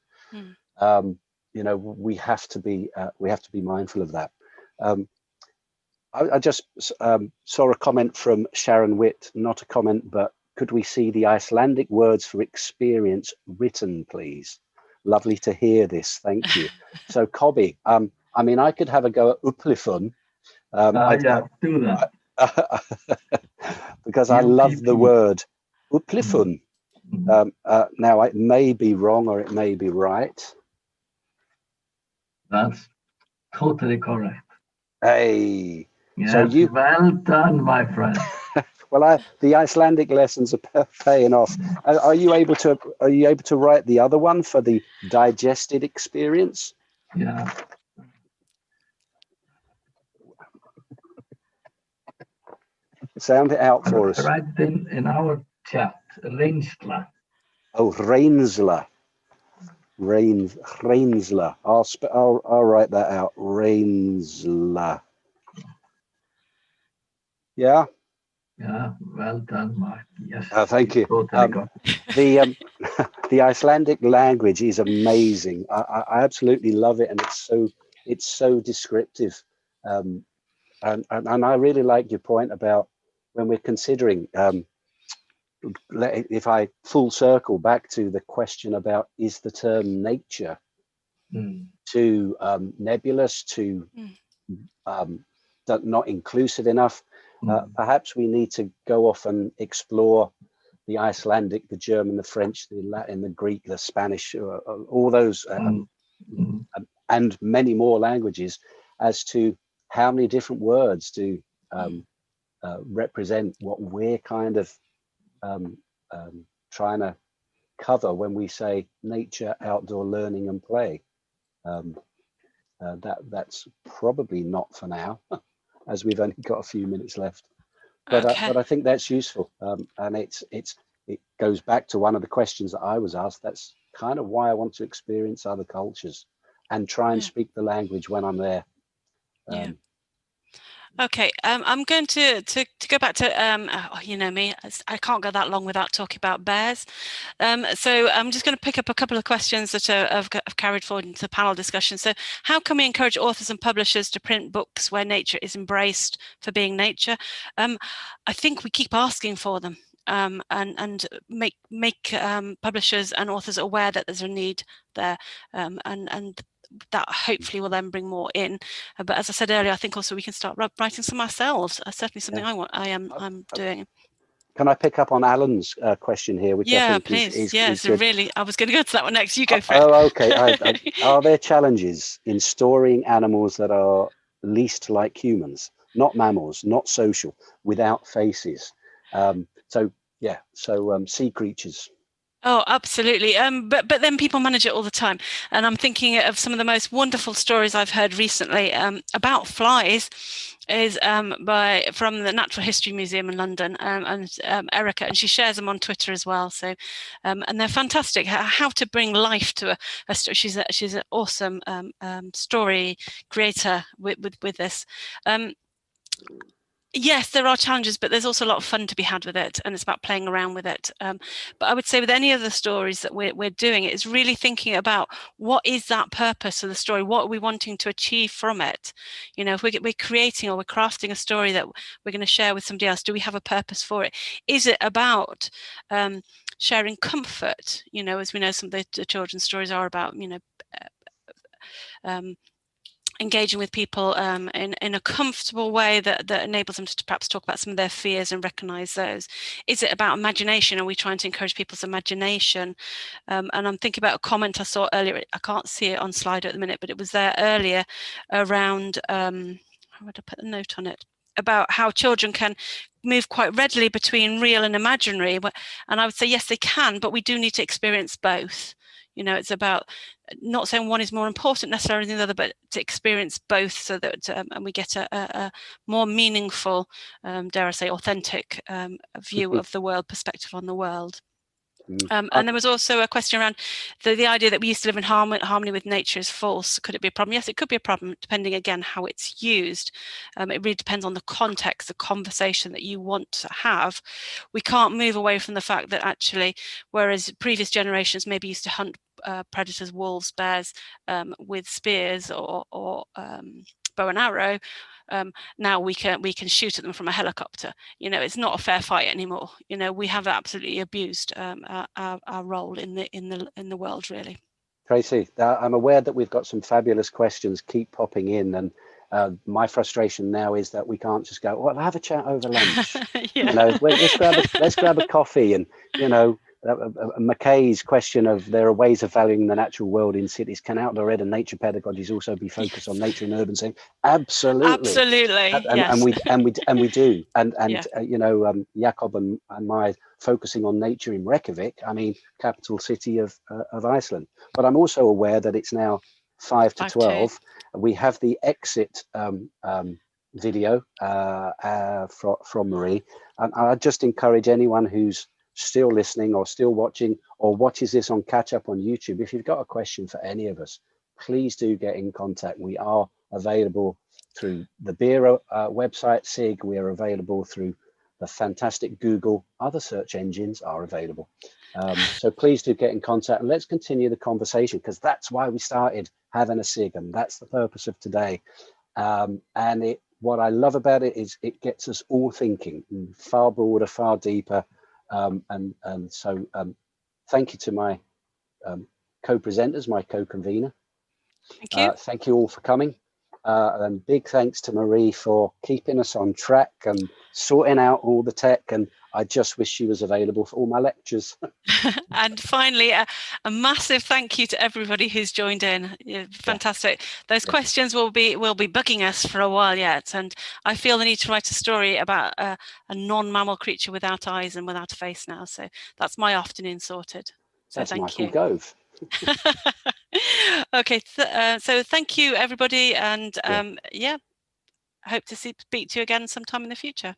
we have to be mindful of that. I just saw a comment from Sharon Witt, not a comment, but could we see the Icelandic words for experience written, please? Lovely to hear this. Thank you. So, Cobby, I could have a go at upplifun. Do that. Because I love the word upplifun. Now, it may be wrong or it may be right. That's totally correct. Hey. Yes, so well done, my friend. Well, the Icelandic lessons are paying off. Are you able to write the other one for the digested experience? Yeah. Sound it out for us. Right in our chat, Reynsla. Oh, Reynsla. Reynsla. I'll write that out. Reynsla. Yeah. Yeah, well done, Mark. Yes, Thank you. totally got The the Icelandic language is amazing. I absolutely love it, and it's so descriptive. And I really like your point about when we're considering, if I full circle back to the question about, is the term nature too nebulous, too not inclusive enough? Perhaps we need to go off and explore the Icelandic, the German, the French, the Latin, the Greek, the Spanish, all those, and many more languages, as to how many different words do represent what we're kind of trying to cover when we say nature, outdoor learning and play. That's probably not for now, as we've only got a few minutes left. But Okay. but I think that's useful, and it goes back to one of the questions that I was asked. That's kind of why I want to experience other cultures and try and speak the language when I'm there. Yeah. Okay, I'm going to go back to oh, you know me, I can't go that long without talking about bears. So I'm just going to pick up a couple of questions that have carried forward into the panel discussion. So how can we encourage authors and publishers to print books where nature is embraced for being nature? I think we keep asking for them. And make publishers and authors aware that there's a need there, and that hopefully will then bring more in. But as I said earlier, I think also we can start writing some ourselves. Certainly something I'm doing. Can I pick up on Alan's question here, which I think please. is So good? really, I was going to go to that one next. You go for it. Oh, okay. Are there challenges in storing animals that are least like humans, not mammals, not social, without faces? So sea creatures. Oh, absolutely. But then people manage it all the time. And I'm thinking of some of the most wonderful stories I've heard recently about flies is from the Natural History Museum in London, and Erica, and she shares them on Twitter as well. So, and they're fantastic. How to bring life to a story. She's an awesome story creator with this. Yes, there are challenges, but there's also a lot of fun to be had with it, and it's about playing around with it. But I would say with any of the stories that we're doing, it's really thinking about what is that purpose of the story, what are we wanting to achieve from it. You know, if we're creating or we're crafting a story that we're going to share with somebody else, do we have a purpose for it? Is it about sharing comfort? You know, as we know, some of the children's stories are about, you know, engaging with people in a comfortable way that enables them to perhaps talk about some of their fears and recognize those. Is it about imagination? Are we trying to encourage people's imagination? And I'm thinking about a comment I saw earlier. I can't see it on Slido at the minute, but it was there earlier around, how would I put a note on it? About how children can move quite readily between real and imaginary. And I would say, yes, they can, but we do need to experience both. You know, it's about not saying one is more important necessarily than the other, but to experience both so that and we get a more meaningful, dare I say, authentic view of the world, perspective on the world. And there was also a question around the idea that we used to live in harmony with nature is false. Could it be a problem? Yes, it could be a problem, depending again how it's used. It really depends on the context, the conversation that you want to have. We can't move away from the fact that actually, whereas previous generations maybe used to hunt predators, wolves, bears, with spears or bow and arrow, now we can shoot at them from a helicopter. You know, it's not a fair fight anymore. You know, we have absolutely abused our role in the world, really. Tracy, I'm aware that we've got some fabulous questions keep popping in, and my frustration now is that we can't just go, well, have a chat over lunch. Yeah. You know, let's grab a coffee. And you know, McKay's question of there are ways of valuing the natural world in cities. Can outdoor ed and nature pedagogies also be focused on nature and urban setting? Absolutely. Yes. And we do. And Yeah. you know, Jakob and my focusing on nature in Reykjavik, I mean, capital city of Iceland. But I'm also aware that it's now 5 to 12. We have the exit video from Marie, and I just encourage anyone who's still listening or still watching or watches this on catch up on YouTube, if you've got a question for any of us, please do get in contact. We are available through the Bureau website, SIG. We are available through the fantastic Google, other search engines are available. So please do get in contact and let's continue the conversation, because that's why we started having a SIG, and that's the purpose of today. And what I love about it is it gets us all thinking far broader, far deeper. And so thank you to my co-presenters, my co-convener. Thank you. Thank you all for coming. And big thanks to Marie for keeping us on track and sorting out all the tech. And I just wish she was available for all my lectures. And finally, a massive thank you to everybody who's joined in. Fantastic. Yeah. Those questions will be bugging us for a while yet. And I feel the need to write a story about a non-mammal creature without eyes and without a face now. So that's my afternoon sorted. So that's thank Michael you. Gove. Okay, so thank you everybody, and yeah, hope to speak to you again sometime in the future.